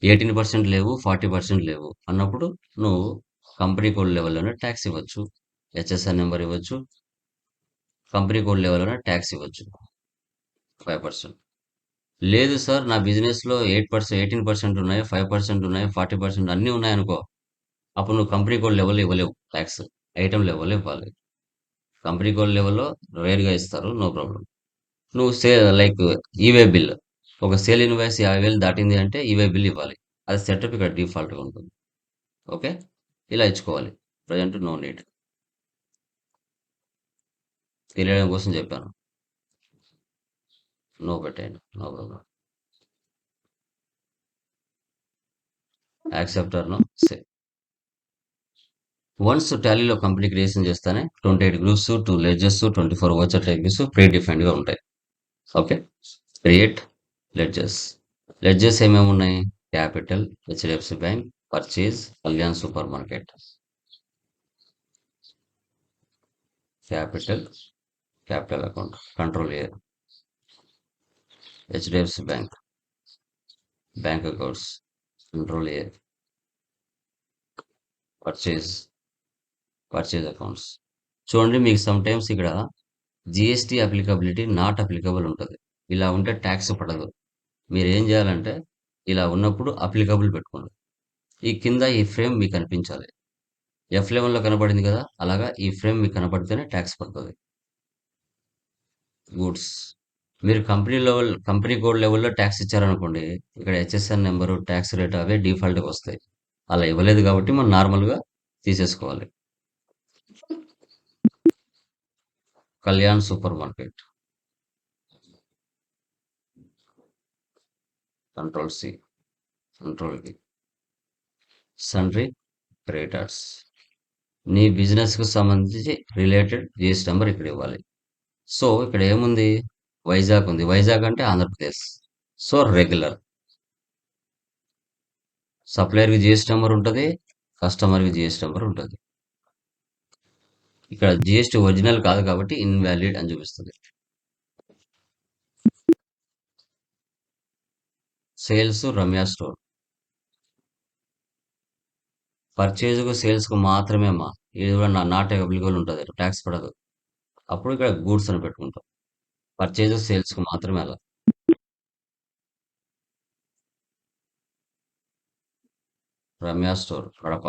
18% లేవు, 40% లేవు అన్నప్పుడు నువ్వు కంపెనీ కోడ్ లెవెల్లోనే ట్యాక్స్ ఇవ్వచ్చు. హెచ్ఎస్ఆర్ నెంబర్ ఇవ్వచ్చు. కంపెనీ కోడ్ లెవెల్లోనే ట్యాక్స్ ఇవ్వచ్చు 5%. లేదు సార్ నా బిజినెస్ లో 8%, 18% ఉన్నాయి, 5% ఉన్నాయి, 40% అన్నీ ఉన్నాయి అనుకో, అప్పుడు నువ్వు కంపెనీ కోడ్ లెవెల్ ఇవ్వలేవు ట్యాక్స్. ఐటమ్ లెవెల్ ఇవ్వాలి. కంపెనీ కోడ్ లెవెల్‌లో రేర్‌గా ఇస్తారు. No problem. నువ్వు లైక్ ఈవే బిల్. ఒక సేల్ ఇన్వాయిస్ 50,000 దాటింది అంటే ఈవే బిల్ ఇవ్వాలి. అది సెటప్ ఇక్కడ డిఫాల్ట్‌గా ఉంటుంది. ఓకే. ఇలా ఇచ్చుకోవాలి. Present no need. తెలియడం కోసం చెప్పాను. నో పెట్టేయండి. No problem. Accept or no save. Once టాలీలో కంపెనీ క్రియేషన్ చేస్తానే 28 groups, 2 ledgers, 24 voucher types pre డిఫైన్డ్‌గా ఉంటాయి. ఓకే. Create ledgers. లెడ్జెస్ ఏమేమి ఉన్నాయి? Capital, HDFC bank, purchase, Kalyan super market. Capital, capital account, control A. HDFC bank, bank accounts, control A. Purchase, purchase accounts. చూడండి మీకు some times ఇక్కడ GST applicability not applicable ఉంటుంది. ఇలా ఉంటే ట్యాక్స్ పడదు. మీరు ఏం చేయాలంటే ఇలా ఉన్నప్పుడు అప్లికబుల్ పెట్టుకోండి. ఈ కింద ఈ ఫ్రేమ్ మీకు కనిపించాలి. F11లో కనపడింది కదా! అలాగా ఈ ఫ్రేమ్ మీకు కనపడితేనే ట్యాక్స్ పడుతుంది. గూడ్స్. మీరు కంపెనీ కోడ్ లెవెల్‌లో ట్యాక్స్ ఇచ్చారనుకోండి, ఇక్కడ హెచ్ఎస్ఎన్ నెంబరు, ట్యాక్స్ రేట్ అవే డిఫాల్ట్‌గా వస్తాయి. అలా ఇవ్వలేదు కాబట్టి మనం నార్మల్‌గా తీసేసుకోవాలి. Kalyan super market. Control C, control V. Sundry creditors. నీ బిజినెస్‌కు సంబంధించి రిలేటెడ్ జిఎస్టీ నెంబర్ ఇక్కడ ఇవ్వాలి. సో ఇక్కడ ఏముంది? వైజాగ్ ఉంది. వైజాగ్ అంటే ఆంధ్రప్రదేశ్. So regular. సప్లయర్‌కి జీఎస్టీ నంబర్ ఉంటది. కస్టమర్‌కి జీఎస్టీ నంబర్ ఉంటది. ఇక్కడ జీఎస్టీ ఒరిజినల్ కాదు కాబట్టి ఇన్‌వాలిడ్ అని చూపిస్తది. Sales Ramya store. పర్చేజ్‌కు, సేల్స్‌కు మాత్రమే అమ్మా. ఇది కూడా నాట్ అప్లికబుల్ ఉంటది. టాక్స్ పడదు. అప్పుడు ఇక్కడ గూడ్స్ అని పెట్టుకుంటాం. పర్చేజ్, సేల్స్‌కు మాత్రమే అలా. రమ్య స్టోర్ కడప.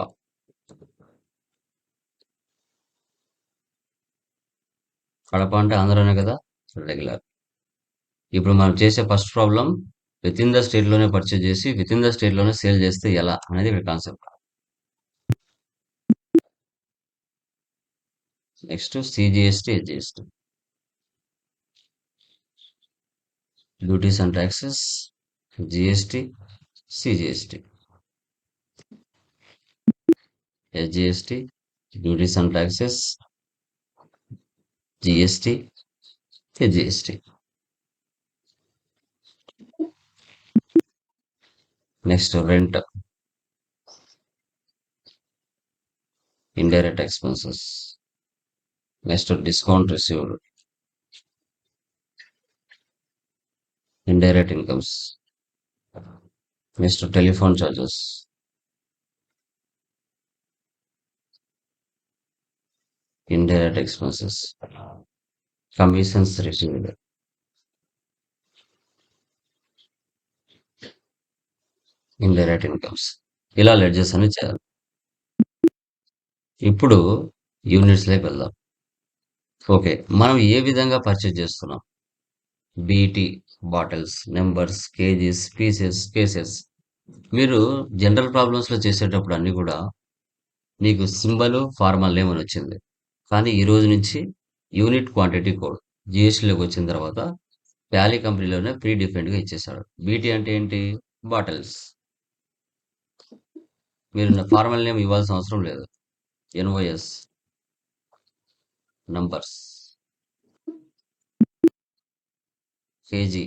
కడప అంటే ఆంధ్రానే కదా! రెగ్యులర్. ఇప్పుడు మనం చేసే ఫస్ట్ ప్రాబ్లం వితిన్ ద స్టేట్‌లోనే పర్చేజ్ చేసి, వితిన్ ద స్టేట్‌లోనే సేల్ చేస్తే ఎలా అనేది ఇక్కడ concept. Next CGST, SGST. Duties and taxes, GST, CGST. SGST, duties and taxes, GST, SGST. Next rent, indirect expenses. Next discount received, indirect incomes. Next telephone charges, indirect expenses. Commissions received, indirect incomes. ఇలా ledgers అని చేయాలి. ఇప్పుడు యూనిట్స్లోకి వెళ్దాం. Okay, మనం ఏ విధంగా purchase చేస్తున్నాం? BT, bottles, numbers, kgs, pieces, cases. మీరు general ప్రాబ్లమ్స్లో చేసేటప్పుడు అన్ని కూడా నీకు సింబల్, ఫార్మల్ నేమ్ అని వచ్చింది. కానీ ఈ రోజు నుంచి యూనిట్ క్వాంటిటీ కోడ్ జిఎస్టీలోకి వచ్చిన తర్వాత టాలీ కంపెనీలోనే ప్రీ డిఫరెంట్గా ఇచ్చేసాడు. బీటీ అంటే ఏంటి? బాటిల్స్. మీరు ఫార్మల్ నేమ్ ఇవ్వాల్సిన అవసరం లేదు. NOS, numbers, KG,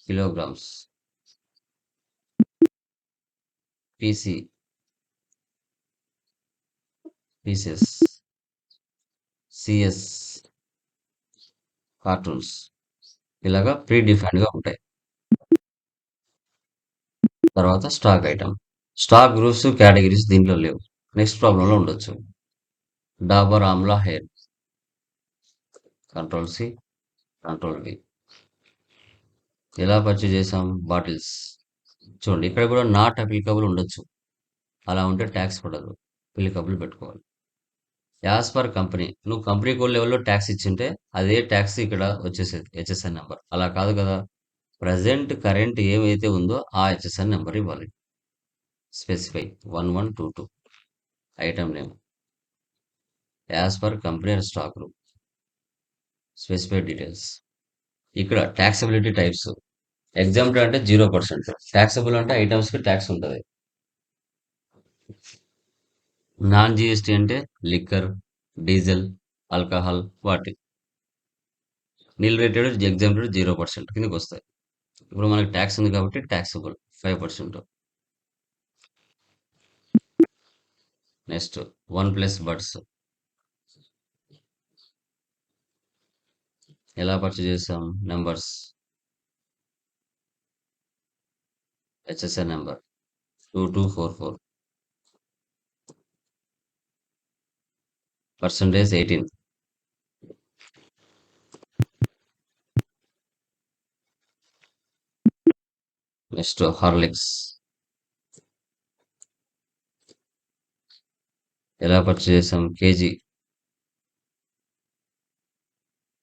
kilograms, PC, pieces, CS, cartons. ఇలాగా ప్రీ డిఫైన్డ్గా ఉంటాయి. తర్వాత stock item. Stock groups, categories దీంట్లో లేవు. నెక్స్ట్ ప్రాబ్లంలో ఉండొచ్చు. Dabur Amla hair, control C, control V. ఎలా పర్చేజ్ చేసాం? బాటిల్స్. చూడండి ఇక్కడ కూడా నాట్ అప్లికబుల్ ఉండొచ్చు. అలా ఉంటే ట్యాక్స్ పడదు. అప్లికబుల్ పెట్టుకోవాలి. As per company. నువ్వు కంపెనీ కోడ్ లెవెల్లో ట్యాక్స్ ఇచ్చింటే అదే ట్యాక్స్ ఇక్కడ వచ్చేసేది హెచ్ఎస్ఎన్ నెంబర్. అలా కాదు కదా! ప్రజెంట్ కరెంట్ ఏమైతే ఉందో ఆ హెచ్ఎస్ఎన్ నెంబర్ ఇవ్వాలి. Specify 1122 item name as per company and stock group. Specify details. ఇక్కడ ట్యాక్సబిలిటీ టైప్స్. ఎగ్జాంపుల్ అంటే 0%. ట్యాక్సబుల్ అంటే ఐటమ్స్కి ట్యాక్స్ ఉంటుంది. నాన్ జిఎస్టీ అంటే లిక్కర్, డీజిల్, ఆల్కహాల్ వాటి. నీల్ రేటెడ్ ఎగ్జాంపుల్ 0% కిందకి వస్తాయి. ఇప్పుడు మనకి ట్యాక్స్ ఉంది కాబట్టి taxable 5%. Next one plus buds. ఎలా పర్చేజ్ చేసాం? Numbers, HSN number 2244, percentage 18. Next Horlicks. ఎలా పర్చేజ్ చేసాం? కేజీ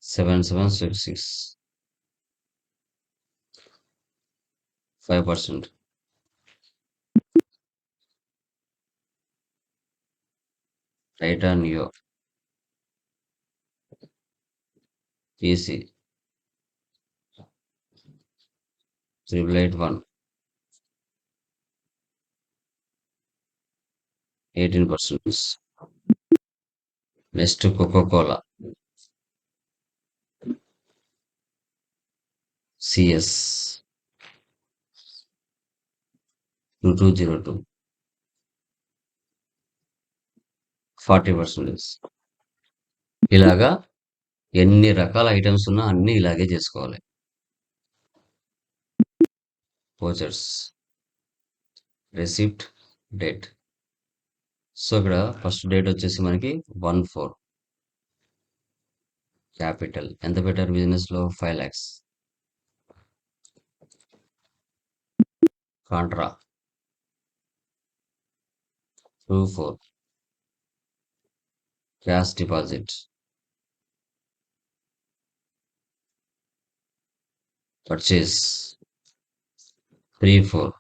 7766, 5%. టైటానియో, పీసీ 8881, 18%. Next Coca Cola, CS 2202 40%. ఇలాగా ఎన్ని రకాల ఐటమ్స్ ఉన్నా అన్నీ ఇలాగే చేసుకోవాలి. Vouchers, receipt, date. సో ఇక్కడ ఫస్ట్ డేట్ వచ్చేసి మనకి 1/4. క్యాపిటల్ ఎంత పెట్టారు బిజినెస్ లో? 5 lakhs. Contra 2/4. Cash deposit purchase 3/4.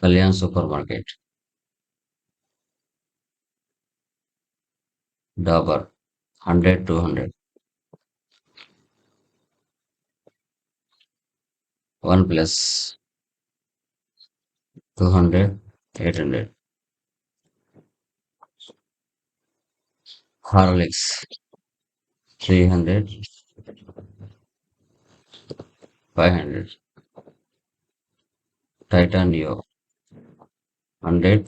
Kalyan super market, Dabur 100, 200. One plus 200, 800. Horlicks 300, 500. టైటానియో 100,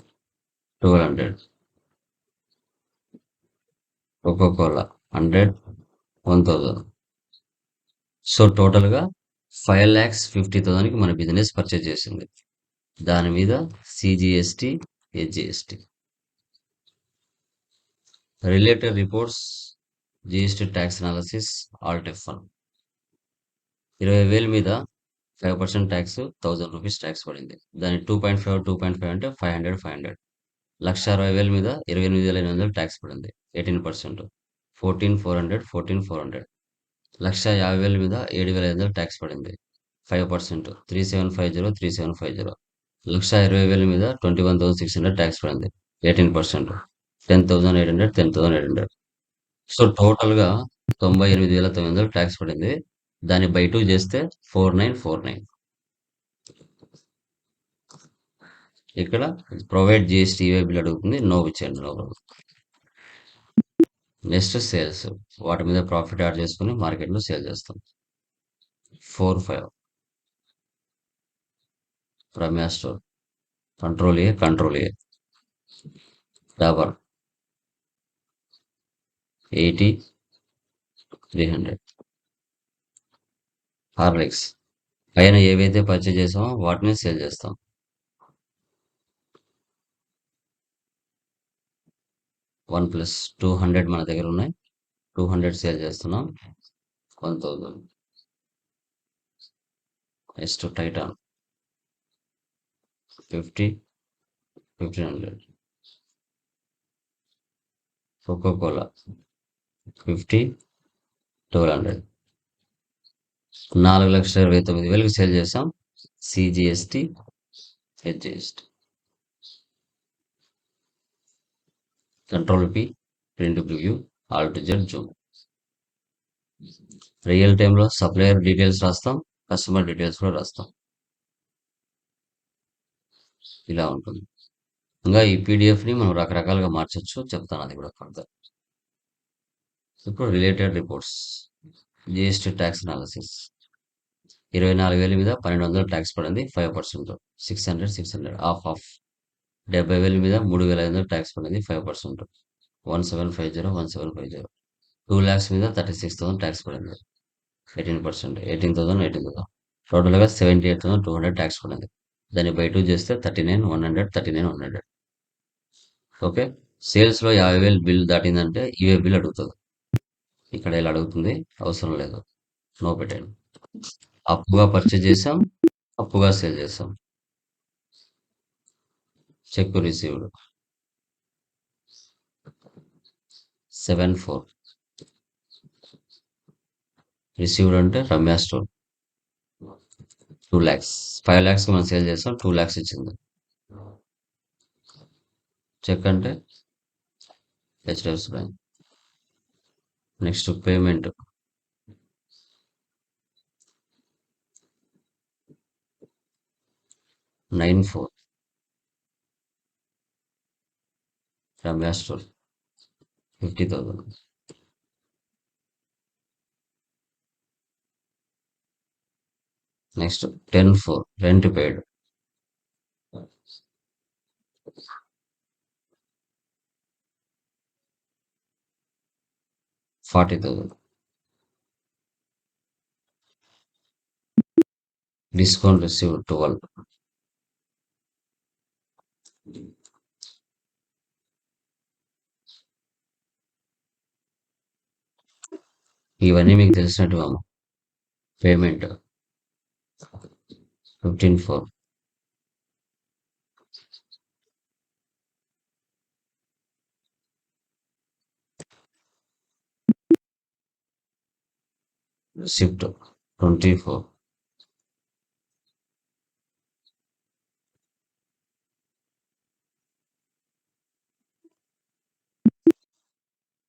1200. Coca Cola 100, 1000. So టోటల్గా 5,50,000కి మన బిజినెస్ పర్చేజ్ చేసింది. దాని మీద CGST, HGST. Related reports, GST tax analysis, Alt F1. 20,000 మీద 5% ట్యాక్స్, 1000 రూపీస్ ట్యాక్స్ పడింది. దాని 2.5 2.5 అంటే 500 500. 1,60,000 మీద 28,800 ట్యాక్స్ పడింది, 18%. 14,400 14,400. 1,50,000 మీద 7,500 ట్యాక్స్ పడింది, 5%. 3750 3750. 1,20,000 మీద 21,600 ట్యాక్స్ పడింది, 18%. 10,800 10,800. సో టోటల్గా 98,900 ట్యాక్స్ పడింది. దాన్ని బై 2 చేస్తే 4949. ఇక్కడ ప్రొవైడ్ జిఎస్టీ బిల్ అడుగుతుంది, నో ఇచ్చేయండి, నో ప్రాబ్లం. నెక్స్ట్ సేల్స్, వాటి మీద ప్రాఫిట్ యాడ్ చేసుకుని మార్కెట్లో సేల్ చేస్తాం. 4/5. Ramya store, control A. Dabur 80, 300. Horlicks పైన ఏవైతే పర్చేజ్ చేసామో వాటిని సేల్ చేస్తాం. 1+200 మన దగ్గర ఉన్నాయి, 200 సేల్ చేస్తున్నాం, 1000. Next Titan 50, 1500. కోకోకోలా 50, 1200. 4,29,000కి సేల్ చేసాం. CGST, HGST. Control P, print preview, Alt Z Zoom. Real టైంలో సప్లయర్ డీటెయిల్స్ రాస్తాం, కస్టమర్ డీటెయిల్స్ కూడా రాస్తాం. ఇలా ఉంటుంది. ఇంకా ఈ పీడిఎఫ్ని మనం రకరకాలుగా మార్చొచ్చు, చెప్తాను అది కూడా ఫర్దర్. ఇప్పుడు related reports, GST tax analysis. 24,000 మీద 1,200 ట్యాక్స్ పడింది, 5%. 600 600 ఆఫ్. 70,000 మీద 3,500 ట్యాక్స్ పడింది, 5%. 1750 1750. 2 lakhs మీద 36,000 ట్యాక్స్ పడింది, 18%. 18,000 18,000. టోటల్గా 78,200 ట్యాక్స్ పడింది. దాన్ని బై 2 చేస్తే 39,100 39,100. ఓకే. సేల్స్లో 50,000 బిల్ దాటిందంటే ఇవే బిల్ అడుగుతుంది. ఇక్కడ ఇలా అడుగుతుంది, అవసరం లేదు, నో పెట్టండి. అప్పుగా పర్చేజ్ చేసాం, అప్పుగా సేల్ చేసాం. Check received 74. రిసీవ్డ్ అంటే రమ్యా స్టోర్ 2 lakhs. 5 lakhs మనం సేల్ చేస్తాం, 2 lakhs ఇచ్చింది. చెక్ అంటే HDFC bank. Next payment 94. Ramya store 50,000. Next 10/4 rent paid. 40,000. Discount received 12. ఇవన్నీ మీకు తెలిసినట్టు అమ్మ. పేమెంట్ 15/4. Receipt 24.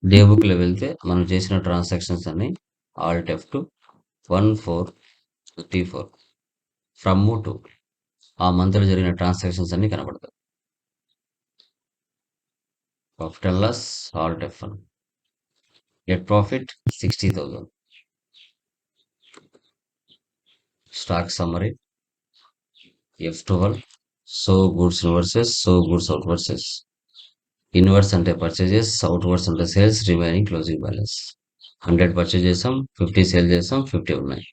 డే బుక్లో వెళ్తే మనం చేసిన ట్రాన్సాక్షన్స్ అన్ని ఆల్ట్ F2 1454 ఫ్రమ్ టు ఆ మంత్లో జరిగిన ట్రాన్సాక్షన్స్ అన్ని కనబడతాయి. Profit and loss alt F1. Net profit 60,000. Stock summary F12. So goods inwards, so goods outwards. Inwards అంటే పర్చేజెస్, అవుట్ వర్స్ అంటే sales, remaining closing balance. 100 purchase చేసాం, 50 sale చేసాం, 50 ఉన్నాయి.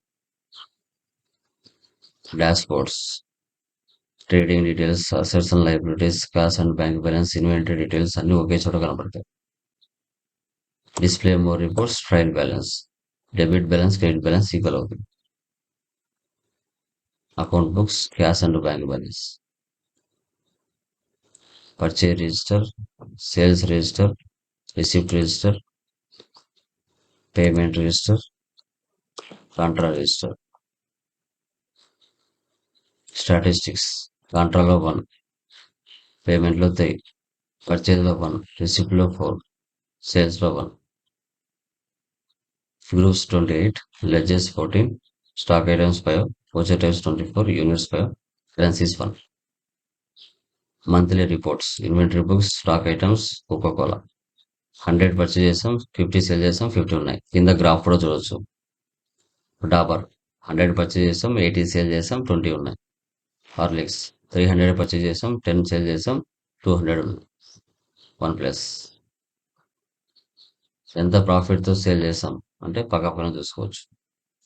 Dashboards, trading details, assets and liabilities, cash and bank balance, inventory details అన్ని ఒకే చోట కనబడతాయి. Display more reports, trial balance, debit balance, credit balance equal అవుతుంది. Account books, cash and bank balance, purchase register, sales register, receipt register, payment register, contra register. Statistics, కాంట్రాలో 1, పేమెంట్లో 3, పర్చేజ్లో 1, రిసిప్ట్లో 4, సేల్స్లో 1. Groups 28, ledgers 14, stock items 5, voucher types 24, units 5, currencies 1. Monthly reports, inventory books, stock items, Coca Cola. 100 purchase చేసాం, 50 sale చేసాం, 50 ఉన్నాయి. కింద graph కూడా చూడొచ్చు. డాబర్ 100 పర్చేజ్ చేసాం, 80 సేల్ చేసాం, 20 ఉన్నాయి. హార్లిక్స్ 300 పర్చేజ్ చేసాం, 10 సేల్ చేసాం, 200 ఉన్నాయి. 1+. ఎంత ప్రాఫిట్తో సేల్ చేసాం అంటే పక్కన చూసుకోవచ్చు.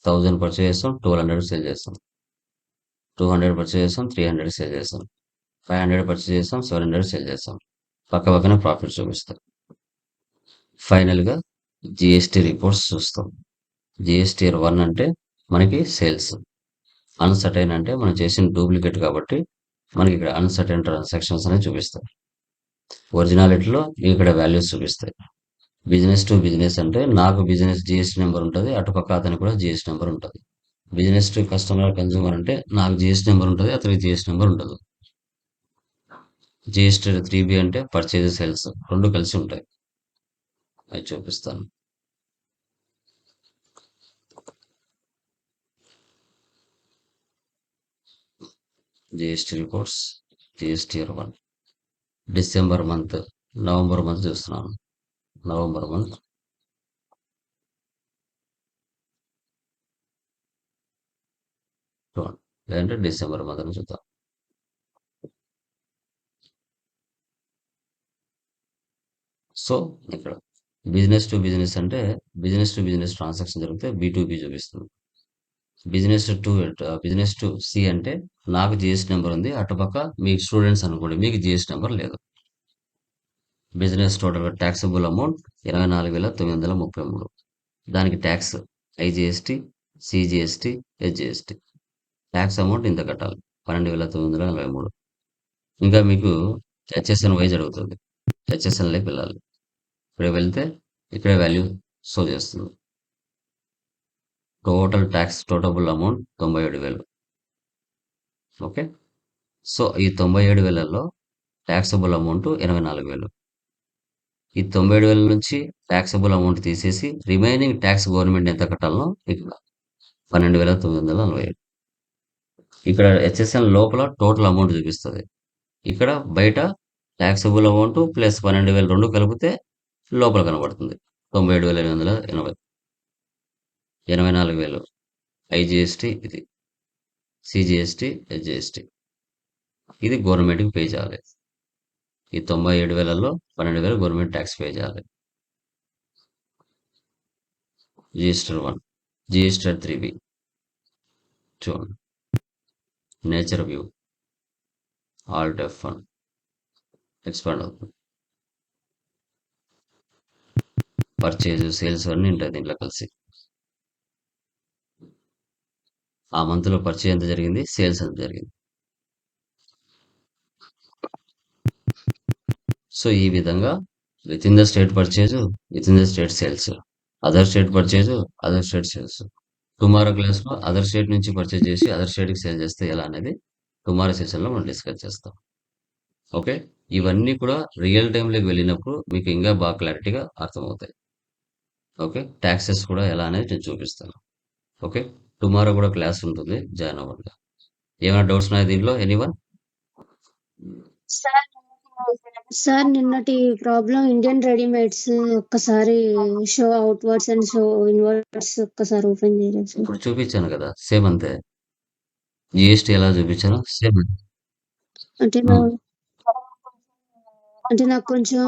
1000 పర్చేజ్ చేసాం, 1200 సేల్ చేసాం. 200 పర్చేజ్ చేసాం, 300 సేల్ చేసాం. 500 పర్చేజ్ చేసాం, 700 సేల్ చేసాం. పక్కన ప్రాఫిట్ చూపిస్తాం. ఫైనల్గా జిఎస్టీ రిపోర్ట్స్ చూస్తాం. జిఎస్టీఆర్ 1 అంటే మనకి సేల్స్. అన్సర్టైన్ అంటే మనం చేసిన డూప్లికేట్ కాబట్టి మనకి ఇక్కడ అన్సర్టైన్ ట్రాన్సాక్షన్స్ అనేవి చూపిస్తాయి. ఒరిజినాలిటీలో ఇక్కడ వాల్యూస్ చూపిస్తాయి. బిజినెస్ టు బిజినెస్ అంటే నాకు బిజినెస్ జిఎస్టీ నెంబర్ ఉంటుంది, అటుపక్క అతనికి కూడా జిఎస్టీ నెంబర్ ఉంటుంది. బిజినెస్ టు కస్టమర్ కన్జ్యూమర్ అంటే నాకు జిఎస్టీ నెంబర్ ఉంటుంది, అతనికి జిఎస్టీ నెంబర్ ఉండదు. జిఎస్టీ 3B అంటే పర్చేజ్ సేల్స్ రెండు కలిసి ఉంటాయి. అది చూపిస్తాను. GST reports, GSTR 1. December month, November month చూస్తున్నాను. నవంబర్ మంత్, లేదంటే డిసెంబర్ మంత్ అని చూద్దాం. సో ఇక్కడ బిజినెస్ టు బిజినెస్ అంటే బిజినెస్ టు బిజినెస్ ట్రాన్సాక్షన్ జరిగితే B2B చూపిస్తుంది. బిజినెస్ టు సి అంటే నాకు జిఎస్టీ నెంబర్ ఉంది, అటుపక్క మీకు స్టూడెంట్స్ అనుకోండి, మీకు జిఎస్టీ నెంబర్ లేదు. Business total taxable amount 24,933. దానికి tax IGST, CGST, HGST. Tax amount ఇంత కట్టాలి, 12,943. ఇంకా మీకు హెచ్ఎస్ఎన్ వైజ్ అడుగుతుంది, హెచ్ఎస్ఎన్లోకి వెళ్ళాలి. ఇక్కడ వెళ్తే ఇక్కడ వాల్యూ షో చేస్తుంది. Total tax totable amount 97,000. Okay, so ఈ 97,000లో ట్యాక్సబుల్ అమౌంట్ 84,000. ఈ 97,000 నుంచి ట్యాక్సబుల్ అమౌంట్ తీసేసి రిమైనింగ్ ట్యాక్స్ గవర్నమెంట్ ఎంత కట్టాలనో ఇక్కడ 12,947. ఇక్కడ హెచ్ఎస్ఎన్ లోపల టోటల్ అమౌంట్ చూపిస్తుంది. ఇక్కడ బయట ట్యాక్సబుల్ అమౌంట్ ప్లస్ 12,000 రెండు కలిపితే లోపల కనబడుతుంది 97,880. 84,000 ఐజిఎస్టీ ఇది. CGST, HGST. ఇది గవర్నమెంట్కి పే చేయాలి. ఈ 97,000లో 12,000 గవర్నమెంట్ ట్యాక్స్ పే చేయాలి. జిఎస్టర్ 1, జిఎస్టర్ 3B చూడండి. Nature view, Alt F1 expand అవుతుంది. పర్చేజ్, సేల్స్ అన్నీ ఉంటాయి దీంట్లో కలిసి. ఆ మంత్లో పర్చేజ్ ఎంత జరిగింది, సేల్స్ ఎంత జరిగింది. సో ఈ విధంగా with in the state purchase, with in the state sales, other state purchase, other state sales. Tomorrow క్లాస్లో అదర్ స్టేట్ నుంచి పర్చేజ్ చేసి అదర్ స్టేట్కి సేల్ చేస్తే ఎలా అనేది టుమారో సెషన్లో మనం డిస్కస్ చేస్తాం. ఓకే, ఇవన్నీ కూడా రియల్ టైంలోకి వెళ్ళినప్పుడు మీకు ఇంకా బాగా క్లారిటీగా అర్థమవుతాయి. ఓకే, ట్యాక్సెస్ కూడా ఎలా అనేది నేను చూపిస్తాను. ఓకే, టుమారో కూడా క్లాస్ ఉంటుంది, జాయిన్ అవ్వండి. ఏమైనా డౌట్స్ ఉన్నాయా దీంట్లో ఎనీవన్? సార్ నిన్నటి ప్రాబ్లం ఇండియన్ రెడీమేడ్స్ ఒక్కసారి show outwards and show inwards ఒక్కసారి ఓపెన్ చేయలేదు సార్. ఇప్పుడు చూపించాను కదా, సేమ్ అంతే. జిఎస్టీ ఎలా చూపించాను సేమ్. అంటే నాకు కొంచెం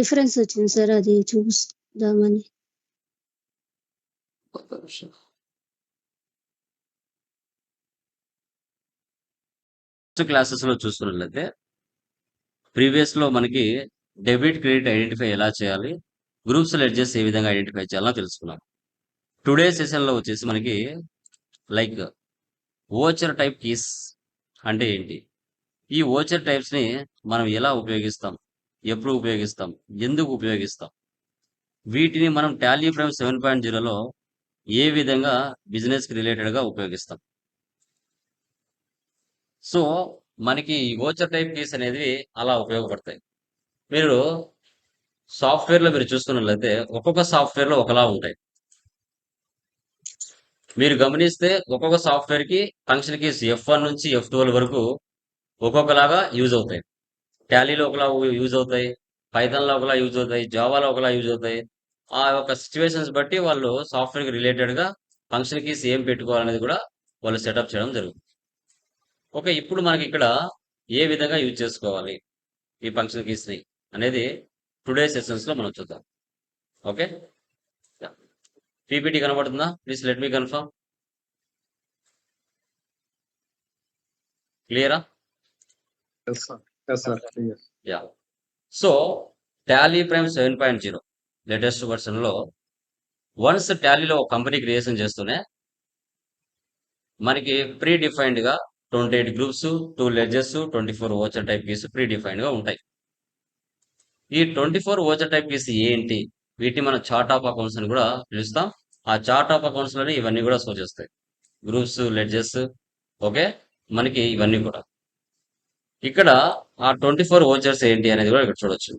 డిఫరెన్స్ వచ్చింది సార్, అది చూద్దామని. క్లాసెస్ లో చూస్తున్నట్లయితే ప్రీవియస్ లో మనకి డెబిట్ క్రెడిట్ ఐడెంటిఫై ఎలా చేయాలి, గ్రూప్స్ లెడ్జెస్ ఏ విధంగా ఐడెంటిఫై చేయాలో తెలుసుకున్నాం. టుడే సెషన్ లో వచ్చేసి మనకి లైక్ ఓచర్ టైప్ కీస్ అంటే ఏంటి, ఈ ఓచర్ టైప్స్ ని మనం ఎలా ఉపయోగిస్తాం, ఎప్పుడు ఉపయోగిస్తాం, ఎందుకు ఉపయోగిస్తాం, వీటిని మనం టాలీ ప్రైమ్ 7.0లో ఏ విధంగా బిజినెస్ కి రిలేటెడ్ గా ఉపయోగిస్తాం. సో మనకి ఈ ఓచర్ టైప్ కీస్ అనేది అలా ఉపయోగపడతాయి. మీరు సాఫ్ట్వేర్ లో మీరు చూస్తున్నట్లయితే ఒక్కొక్క సాఫ్ట్వేర్ లో ఒకలా ఉంటాయి. మీరు గమనిస్తే ఒక్కొక్క సాఫ్ట్వేర్ కి ఫంక్షన్ కీస్ F1 నుంచి F12 వరకు ఒక్కొక్కలాగా యూజ్ అవుతాయి. టాలీలో ఒకలా యూజ్ అవుతాయి, పైథాన్ లో ఒకలా యూజ్ అవుతాయి, జావాలో ఒకలా యూజ్ అవుతాయి. ఆ యొక్క సిచ్యువేషన్స్ బట్టి వాళ్ళు సాఫ్ట్వేర్ కి రిలేటెడ్ గా ఫంక్షన్ కీస్ ఏం పెట్టుకోవాలనేది కూడా వాళ్ళు సెటప్ చేయడం జరుగుతుంది. ఓకే, ఇప్పుడు మనకి ఇక్కడ ఏ విధంగా యూజ్ చేసుకోవాలి ఈ ఫంక్షన్ కీస్ ని అనేది టుడే సెషన్స్ లో మనం చూద్దాం. ఓకే, పీపీటీ కనబడుతుందా? Please let me confirm. క్లియరా? Yeah. So Tally Prime 7.0 latest version లో వన్స్ టాలీలో ఒక కంపెనీ క్రియేషన్ చేస్తూనే మనకి ప్రీ డిఫైన్డ్ గా 28 groups, 2 ledgers, 24 voucher type keys predefined గా ఉంటాయి. ఈ 24 ఓచర్ టైప్ కీస్ ఏంటి, వీటిని మనం చార్ట్ ఆఫ్ అకౌంట్స్ అని కూడా పిలుస్తాం. ఆ చార్ట్ ఆఫ్ అకౌంట్స్ లోనే ఇవన్నీ కూడా షో చేస్తాయి, గ్రూప్స్, లెడ్జెస్. ఓకే, మనకి ఇవన్నీ కూడా ఇక్కడ ఆ 24 ఓచర్స్ ఏంటి అనేది కూడా ఇక్కడ చూడొచ్చు.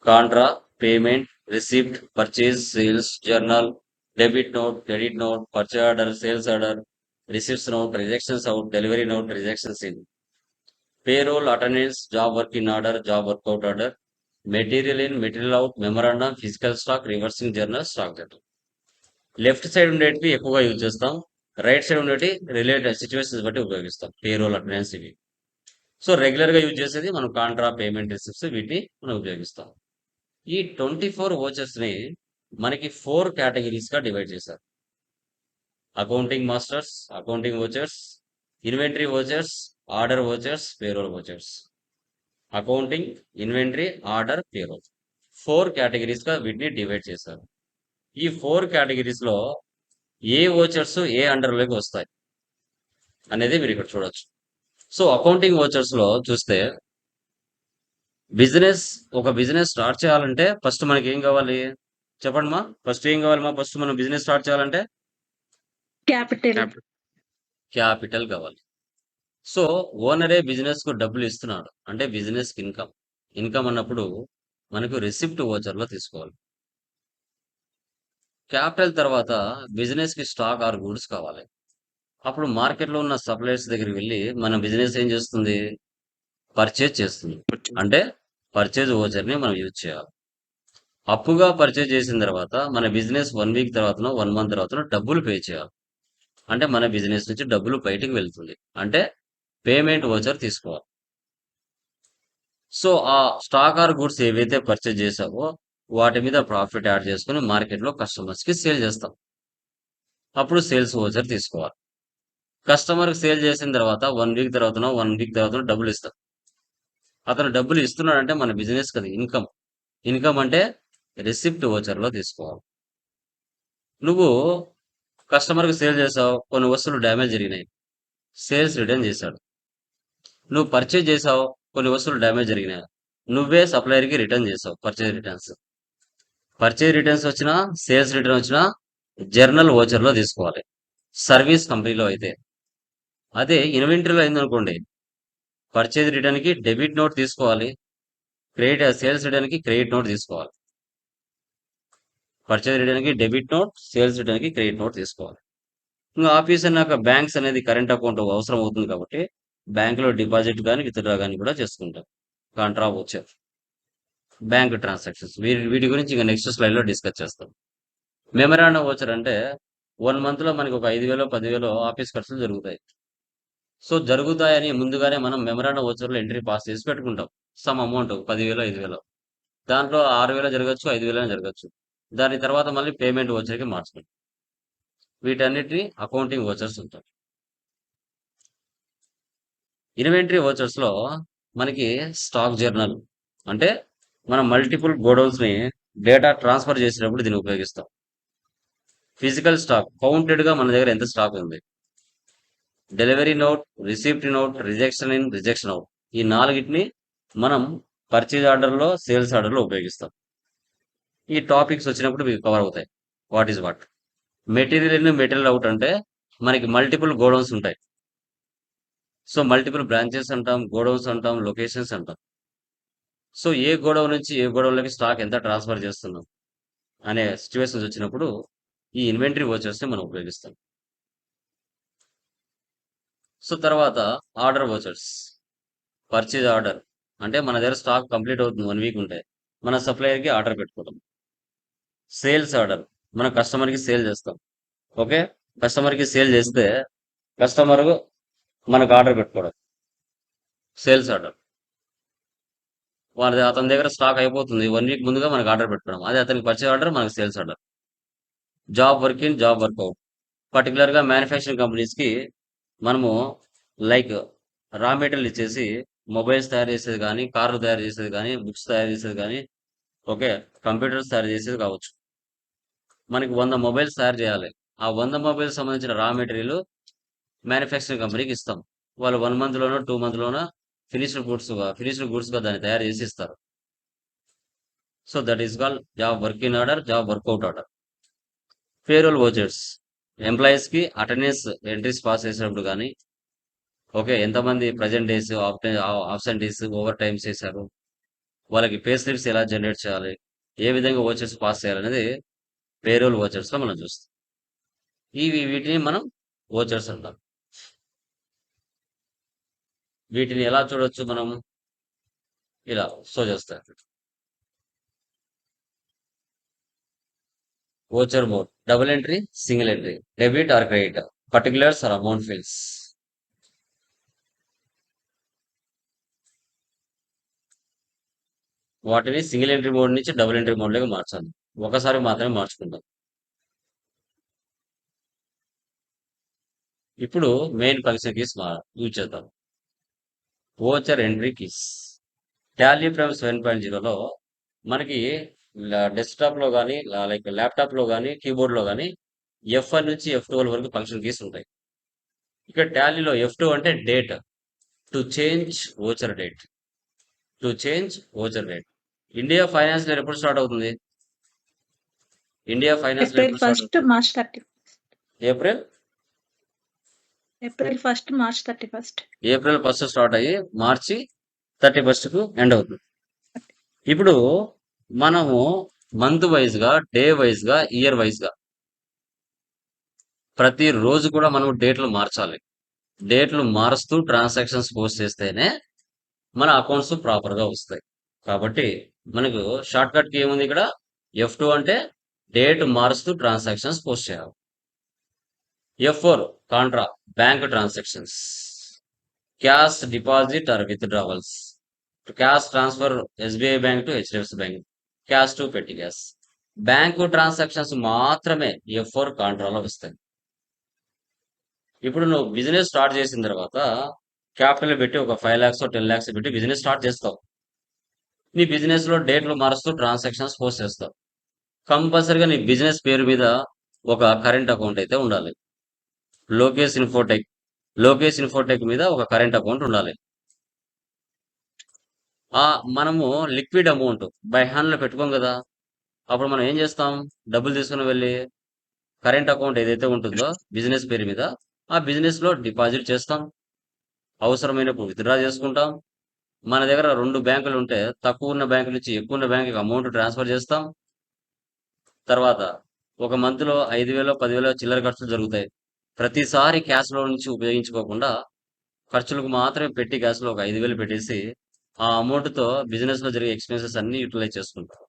Contra, payment, receipt, purchase, sales, journal, debit note, credit note, purchase order, sales order, receipts note, rejections out, delivery note, rejections in, payroll, attendance, job work in order, job work out order, material in, material out, memorandum, physical stock, reversing journal, stock journal. Left side ఉండేటివి ఎక్కువగా use చేస్తాం, right side ఉండేటి related situations బట్టి ఉపయోగిస్తాం, payroll, attendance ఇవి. So regular గా use చేసేది మనం కాంట్రా, పేమెంట్, రిసిప్ట్స్, వీటిని మనం ఉపయోగిస్తాం. ఈ 24 ఓచర్స్ ని మనకి 4 కేటగిరీస్ గా డివైడ్ చేశారు. Accounting masters, accounting vouchers, inventory vouchers, order vouchers, payroll vouchers. Accounting, inventory, order, payroll 4 categories గా వీటిని డివైడ్ చేశారు. ఈ 4 కేటగిరీస్ లో ఏ ఓచర్స్ ఏ అండర్ లోకి వస్తాయి అనేది మీరు ఇక్కడ చూడొచ్చు. సో అకౌంటింగ్ ఓచర్స్ లో చూస్తే ఒక బిజినెస్ స్టార్ట్ చేయాలంటే ఫస్ట్ మనకి ఏం కావాలి చెప్పండి మా? ఫస్ట్ ఏం కావాలి మా? ఫస్ట్ మనం బిజినెస్ స్టార్ట్ చేయాలంటే క్యాపిటల్ కావాలి. సో ఓనరే బిజినెస్ కు డబ్బులు ఇస్తున్నాడు అంటే బిజినెస్ కి ఇన్కమ్ అన్నప్పుడు మనకు రిసిప్ట్ ఓచర్ లో తీసుకోవాలి. క్యాపిటల్ తర్వాత బిజినెస్ కి స్టాక్ ఆర్ గూడ్స్ కావాలి. అప్పుడు మార్కెట్ లో ఉన్న సప్లయర్స్ దగ్గరికి వెళ్ళి మన బిజినెస్ ఏం చేస్తుంది, పర్చేజ్ చేస్తుంది. అంటే పర్చేజ్ ఓచర్ ని మనం యూజ్ చేయాలి. అప్పుగా పర్చేజ్ చేసిన తర్వాత మన బిజినెస్ 1 వీక్ తర్వాత 1 మంత్ తర్వాత డబ్బులు పే చేయాలి. అంటే మన బిజినెస్ నుంచి డబ్బులు బయటికి వెళ్తుంది. అంటే పేమెంట్ వోచర్ తీసుకోవాలి. సో, ఆ స్టాక్ ఆర్ గూడ్స్ ఏవైతే పర్చేజ్ చేసావో వాటి మీద ప్రాఫిట్ యాడ్ చేసుకొని మార్కెట్‌లో కస్టమర్స్‌కి సేల్ చేస్తాం. అప్పుడు సేల్స్ వోచర్ తీసుకోవాలి. కస్టమర్‌కి సేల్ చేసిన తర్వాత 1 వీక్ తర్వాతనో, 1 వీక్ తర్వాతనో డబ్బులిస్తాం. అతను డబ్బులు ఇస్తున్నాడంటే మన బిజినెస్‌కి అది ఇన్‌కమ్. ఇన్‌కమ్ అంటే రిసిప్ట్ వోచర్‌లో తీసుకోవాలి. నువ్వు కస్టమర్‌కి సేల్ చేసావు. కొన్ని వస్తువులు డ్యామేజ్ జరిగినాయి. సేల్స్ రిటర్న్ చేశాడు. నువ్వు పర్చేజ్ చేసావు. కొన్ని వస్తువులు డ్యామేజ్ జరిగినాయి. నువ్వే సప్లయర్‌కి రిటర్న్ చేసావు. Purchase returns. పర్చేజ్ రిటర్న్స్ వచ్చినా, సేల్స్ రిటర్న్ వచ్చినా జర్నల్ వోచర్‌లో తీసుకోవాలి. సర్వీస్ కంపెనీలో అయితే. అదే ఇన్వెంటరీలో అయిందనుకోండి, పర్చేజ్ రిటర్న్‌కి డెబిట్ నోట్ తీసుకోవాలి. సేల్స్ రిటర్న్‌కి క్రెడిట్ నోట్ తీసుకోవాలి. పర్చేజ్ రిటర్న్‌కి డెబిట్ నోట్, సేల్స్ రిటర్న్‌కి క్రెడిట్ నోట్ తీసుకోవాలి. ఇంగా ఆఫీస్ అన్నాక బ్యాంక్స్ అనేది కరెంట్ అకౌంట్ అవసరం అవుతుంది కాబట్టి, బ్యాంక్‌లో డిపాజిట్ గాని, విత్‌డ్రా గాని కూడా చేసుకుంటాం. Contra voucher. Bank transactions. వీటి గురించి ఇంక నెక్స్ట్ స్లైడ్‌లో డిస్కస్ చేస్తాం. మెమరాండం వోచర్ అంటే 1 మంత్‌లో మనకి ఒక 5,000, 10,000 ఆఫీస్ ఖర్చులు జరుగుతాయి. సో, జరుగుతాయని ముందుగానే మనం మెమరాండం వోచర్‌లో ఎంట్రీ పాస్ చేసి పెట్టుకుంటాం. Some amount 10,000, 5,000. దాంట్లో 6,000 జరగొచ్చు, 5,000 జరగొచ్చు. దాని తర్వాత మళ్ళీ పేమెంట్ వోచర్‌కి మార్చుకుంటాం. వీటన్నిటిని అకౌంటింగ్ వోచర్స్ అంటారు. ఇన్వెంటరీ వోచర్స్‌లో మనకి స్టాక్ జర్నల్ అంటే మనం మల్టిపుల్ గోడౌన్స్‌ని డేటా ట్రాన్స్‌ఫర్ చేసేటప్పుడు దీన్ని ఉపయోగిస్తాం. ఫిజికల్ స్టాక్ కౌంటెడ్‌గా మన దగ్గర ఎంత స్టాక్ ఉంది. Delivery note, receipt note, rejection in, rejection out. ఈ 4గిటిని మనం పర్చేజ్ ఆర్డర్‌లో, సేల్స్ ఆర్డర్‌లో ఉపయోగిస్తాం. ఈ టాపిక్స్ వచ్చినప్పుడు మీకు కవర్ అవుతాయి. What is what. Material in, material out అంటే మనకి మల్టిపుల్ గోడౌన్స్ ఉంటాయి. సో, మల్టిపుల్ బ్రాంచెస్ అంటాం, గోడౌన్స్ అంటాం, లొకేషన్స్ అంటాం. సో, ఏ గోడౌన్ నుంచి ఏ గోడౌన్‌లోకి స్టాక్ ఎంత ట్రాన్స్‌ఫర్ చేస్తున్నాం అనే సిట్యుయేషన్స్ వచ్చినప్పుడు ఈ ఇన్వెంటరీ వోచర్స్‌ని మనం ఉపయోగిస్తాం. సో, తర్వాత ఆర్డర్ వోచర్స్. పర్చేజ్ ఆర్డర్ అంటే మన దగ్గర స్టాక్ కంప్లీట్ అవుతుంది 1 వీక్ ఉంటే. మన సప్లయర్‌కి ఆర్డర్ పెట్టుకోవడం. సేల్స్ ఆర్డర్ మనం కస్టమర్‌కి సేల్ చేస్తాం. ఓకే. కస్టమర్‌కి సేల్ చేస్తే కస్టమర్ మనకు ఆర్డర్ పెట్టుకోవడం. Sales order. అతని దగ్గర స్టాక్ అయిపోతుంది. 1 వీక్ ముందుగా మనకు ఆర్డర్ పెట్టుకోవడం. అదే అతనికి పర్చేజ్ ఆర్డర్, మనకు sales order. Job work in, job work out. పర్టిక్యులర్‌గా మ్యానుఫ్యాక్చరింగ్ కంపెనీస్‌కి మనము లైక్ రా మెటీరియల్ ఇచ్చేసి మొబైల్స్ తయారు చేసేది గానీ, కార్లు తయారు చేసేది గానీ, బుక్స్ తయారు చేసేది గానీ, ఓకే. కంప్యూటర్స్ తయారు చేసేది కావచ్చు. మనకి 100 మొబైల్స్ తయారు చేయాలి. ఆ 100 మొబైల్స్ సంబంధించిన రా మెటీరియల్ మ్యానుఫ్యాక్చరింగ్ కంపెనీకి ఇస్తాం. వాళ్ళు 1 మంత్‌లోనో, 2 మంత్‌లోనో ఫినిష్డ్ గూడ్స్‌గా దాన్ని తయారు చేసి ఇస్తారు. So, that is called job work in order, job work out order. Payroll vouchers. ఎంప్లాయీస్‌కి అటెండెన్స్ ఎంట్రీస్ పాస్ చేసేటప్పుడు గానీ, ఓకే. ఎంతమంది present days, absent days, over times చేశారు. వాళ్ళకి పే స్లిప్స్ ఎలా జనరేట్ చేయాలి? ఏ విధంగా వోచర్స్ పాస్ చేయాలనేది పేరోల్ వోచర్స్‌లో మనం చూస్తాం. వీటిని మనం వోచర్స్ అంటాం. వీటిని ఎలా చూడొచ్చు మనం? ఇలా షో చేస్తారు. Voucher mode. Double entry, single entry, debit or credit, particulars or amount fields. వాటిని సింగిల్ ఎంట్రీ మోడ్ నుంచి డబుల్ ఎంట్రీ మోడ్‌లోకి మార్చాలి. ఒకసారి మాత్రమే మార్చుకుంటాం. ఇప్పుడు మెయిన్ ఫంక్షన్ కీస్ యూజ్ చేద్దాం. Voucher entry keys. Tally Prime 7.0లో మనకి డెస్క్‌టాప్‌లో గానీ, లైక్ ల్యాప్‌టాప్‌లో గానీ, కీబోర్డ్‌లో గానీ F1 నుంచి F12 వరకు ఫంక్షన్ కీస్ ఉంటాయి. ఇక్కడ టాలీలో F2 అంటే date. To change voucher date. To change voucher date. India financial year ఎప్పుడు స్టార్ట్ అవుతుంది? ఇండియా ఫైనాన్షియల్ ఇయర్ ఏప్రిల్ ఎప్పుడు స్టార్ట్ 1st, అవుతుంది? March 30. April April 1st, March 31st. April 1 start అయ్యి మార్చి 31కు end అవుతుంది. ఇప్పుడు మనము మంత్ వైస్‌గా, డే వైస్‌గా, ఇయర్ వైస్‌గా ప్రతి రోజు కూడా మనం డేట్లు మార్చాలి. డేట్లు మారుస్తూ ట్రాన్సాక్షన్స్ పోస్ట్ చేస్తేనే మన అకౌంట్స్ ప్రాపర్‌గా వస్తాయి. కాబట్టి మనకు షార్ట్‌కట్ కీ ఏముంది ఇక్కడ? F2 అంటే డేట్ మారుస్తూ ట్రాన్సాక్షన్స్ పోస్ట్ చేయాలి. F4 Contra bank transactions, cash deposit or withdrawals, cash transfer SBI bank to HDFC bank, cash to petty cash. Bank transactions మాత్రమే F4 కాంట్రాలో వస్తాయి. ఇప్పుడు నువ్వు బిజినెస్ స్టార్ట్ చేసిన తర్వాత క్యాపిటల్ పెట్టి ఒక 5 lakhs 10 lakhs పెట్టి బిజినెస్ స్టార్ట్ చేస్తావు. నీ బిజినెస్ లో డేట్లు మారుస్తూ ట్రాన్సాక్షన్స్ పోస్ట్ చేస్తావు. కంపల్సరిగా నీ బిజినెస్ పేరు మీద ఒక కరెంట్ అకౌంట్ అయితే ఉండాలి. లోకేష్ ఇన్ఫోటెక్ మీద ఒక కరెంట్ అకౌంట్ ఉండాలి. మనము లిక్విడ్ అమౌంట్ బై హ్యాండ్ లో పెట్టుకోం కదా, అప్పుడు మనం ఏం చేస్తాం, డబ్బులు తీసుకుని వెళ్ళి కరెంట్ అకౌంట్ ఏదైతే ఉంటుందో బిజినెస్ పేరు మీద ఆ బిజినెస్ లో డిపాజిట్ చేస్తాం. అవసరమైనప్పుడు విత్డ్రా చేసుకుంటాం. మన దగ్గర 2 బ్యాంకులు ఉంటే తక్కువ ఉన్న బ్యాంకు నుంచి ఎక్కువ ఉన్న బ్యాంకుకి అమౌంట్ ట్రాన్స్ఫర్ చేస్తాం. తర్వాత ఒక మంత్ లో 5,000 10,000 చిల్లర ఖర్చులు జరుగుతాయి. ప్రతిసారి క్యాష్ లో నుంచి ఉపయోగించుకోకుండా ఖర్చులకు మాత్రమే పెట్టి క్యాష్ లో ఒక 5,000 పెట్టేసి ఆ అమౌంట్ తో బిజినెస్ లో జరిగే ఎక్స్పెన్సెస్ అన్ని యూటిలైజ్ చేసుకుంటాం.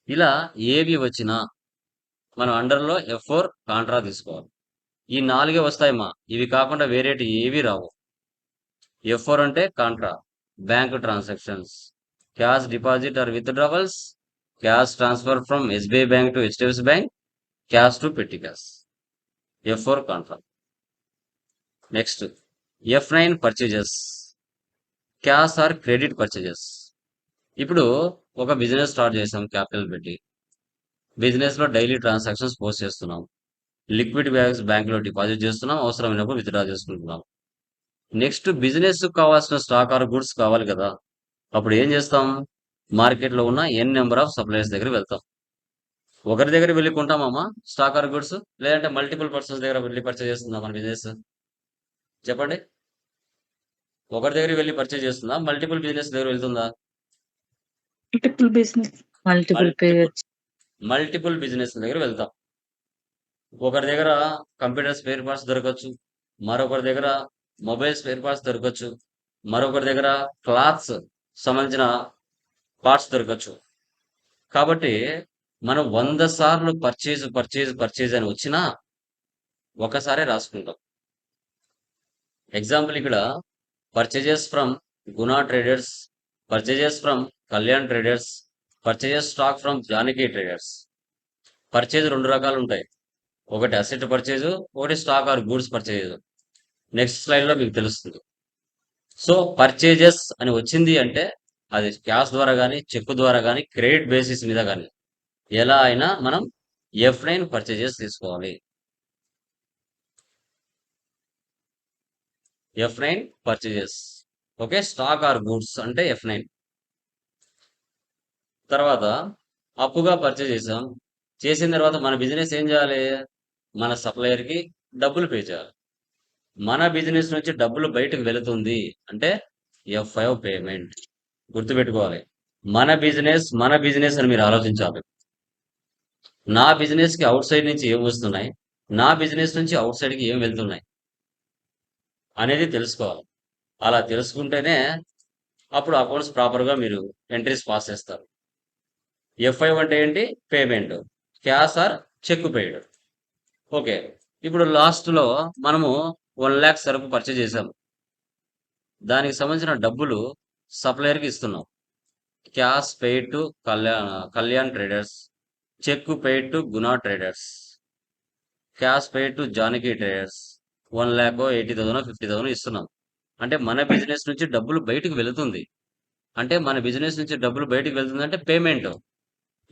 ఇలా ఏవి వచ్చినా మనం అండర్ లో F4 కాంట్రా తీసుకోవాలి. ఈ 4 వస్తాయమ్మా, ఇవి కాకుండా వేరేటి ఏవి రావు. F4 అంటే contra, bank transactions, cash deposit or withdrawals, cash transfer from SBI bank to HDFC bank, cash to petty cash. F4 contra. Next F9 purchases, cash or credit purchases. ఇప్పుడు ఒక business start చేసాం capital పెట్టి, business లో daily transactions post చేస్తున్నాం, liquid bank లో deposit చేస్తున్నాం, అవసరమైనప్పుడు withdraw చేసుకుంటున్నాం. నెక్స్ట్ బిజినెస్ కావాల్సిన స్టాక్ ఆర్ గుడ్స్ కావాలి కదా, అప్పుడు ఏం చేస్తాం, మార్కెట్ లో ఉన్న నెంబర్ ఆఫ్ సప్లయర్స్ దగ్గర వెళ్తాం. ఒకరి దగ్గర వెళ్ళి కొంటామమ్మా స్టాక్ ఆర్ గుడ్స్, లేదంటే మల్టిపుల్ పర్సన్స్ దగ్గర వెళ్ళి పర్చేజ్ చేస్తుందా మన బిజినెస్? చెప్పండి, ఒకరి దగ్గర వెళ్ళి పర్చేజ్ చేస్తుందా, మల్టిపుల్ బిజినెస్ దగ్గర వెళ్తుందా? మల్టిపుల్ బిజినెస్ దగ్గర వెళ్తాం. ఒకరి దగ్గర కంప్యూటర్ స్పేర్ పార్ట్స్ దొరకచ్చు, మరొకరి దగ్గర మొబైల్ స్పేర్ పార్ట్స్ దొరకచ్చు, మరొకరి దగ్గర క్లాత్స్ సంబంధించిన పార్ట్స్ దొరకచ్చు. కాబట్టి మనం 100 సార్లు పర్చేజ్ అని వచ్చినా ఒకసారి రాసుకుంటాం. ఎగ్జాంపుల్ ఇక్కడ purchases from Guna traders, purchases from Kalyan traders, purchases stock from Janaki traders. Purchase 2 రకాలు ఉంటాయి, ఒకటి అసెట్ పర్చేజ్, ఒకటి stock or goods purchase. Next slide లో మీకు తెలుస్తుంది. సో పర్చేజెస్ అని వచ్చింది అంటే అది క్యాష్ ద్వారా కానీ చెక్ ద్వారా కానీ క్రెడిట్ బేసిస్ మీద కానీ ఎలా అయినా మనం F9 పర్చేజెస్ తీసుకోవాలి. F9 purchases. Okay, stock or goods అంటే F9. తర్వాత అప్పుగా పర్చేజ్ చేసిన తర్వాత మన బిజినెస్ ఏం చేయాలి, మన సప్లయర్ కి డబ్బులు పే చేయాలి. మన బిజినెస్ నుంచి డబ్బులు బయటకు వెళుతుంది అంటే F5 పేమెంట్. గుర్తుపెట్టుకోవాలి, మన బిజినెస్ అని మీరు ఆలోచించాలి. నా బిజినెస్ కి అవుట్ సైడ్ నుంచి ఏం వస్తున్నాయి, నా బిజినెస్ నుంచి అవుట్ సైడ్ కి ఏం వెళ్తున్నాయి అనేది తెలుసుకోవాలి. అలా తెలుసుకుంటేనే అప్పుడు అకౌంట్స్ ప్రాపర్ గా మీరు ఎంట్రీస్ పాస్ చేస్తారు. F5 అంటే ఏంటి, payment, cash or cheque paid. Okay, ఇప్పుడు లాస్ట్ లో మనము 1 lakh సరుకు పర్చేజ్ చేసాం, దానికి సంబంధించిన డబ్బులు సప్లయర్ కి ఇస్తున్నాం. Cash paid to Kalyan traders, cheque paid to Guna traders, cash paid to Janaki traders. 1 lakh 80,000 50,000 ఇస్తున్నాం. అంటే మన బిజినెస్ నుంచి డబ్బులు బయటకు వెళుతుంది. అంటే మన బిజినెస్ నుంచి డబ్బులు బయటకు వెళ్తుంది అంటే పేమెంట్.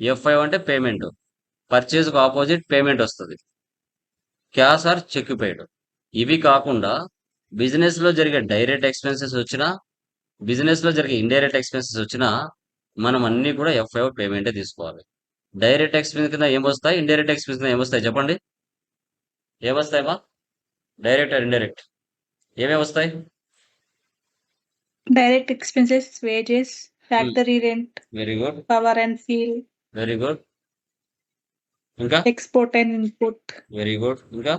F5 అంటే పేమెంట్, పర్చేజ్ కు ఆపోజిట్ పేమెంట్ వస్తుంది, క్యాష్ ఆర్ చెక్ పెయిడ్. ఇవి కాకుండా బిజినెస్ లో జరిగే డైరెక్ట్ ఎక్స్పెన్సెస్ వచ్చినా, బిజినెస్ లో జరిగే ఇండైరెక్ట్ ఎక్స్పెన్సెస్ వచ్చినా మనం అన్ని కూడా F5 పేమెంటే తీసుకోవాలి. డైరెక్ట్ ఎక్స్పెన్స్ కింద ఏమొస్తాయి, ఇండైరెక్ట్ ఎక్స్పెన్స్ కింద ఏమొస్తాయి చెప్పండి, ఏమొస్తాయమ్మా? డైరెక్ట్ ఆర్ ఇండైరెక్ట్ ఏమేమి వస్తాయి? Direct expenses, wages, factory rent, very good, power and fuel, very good. ఇంకా export and import. Very good. ఇంకా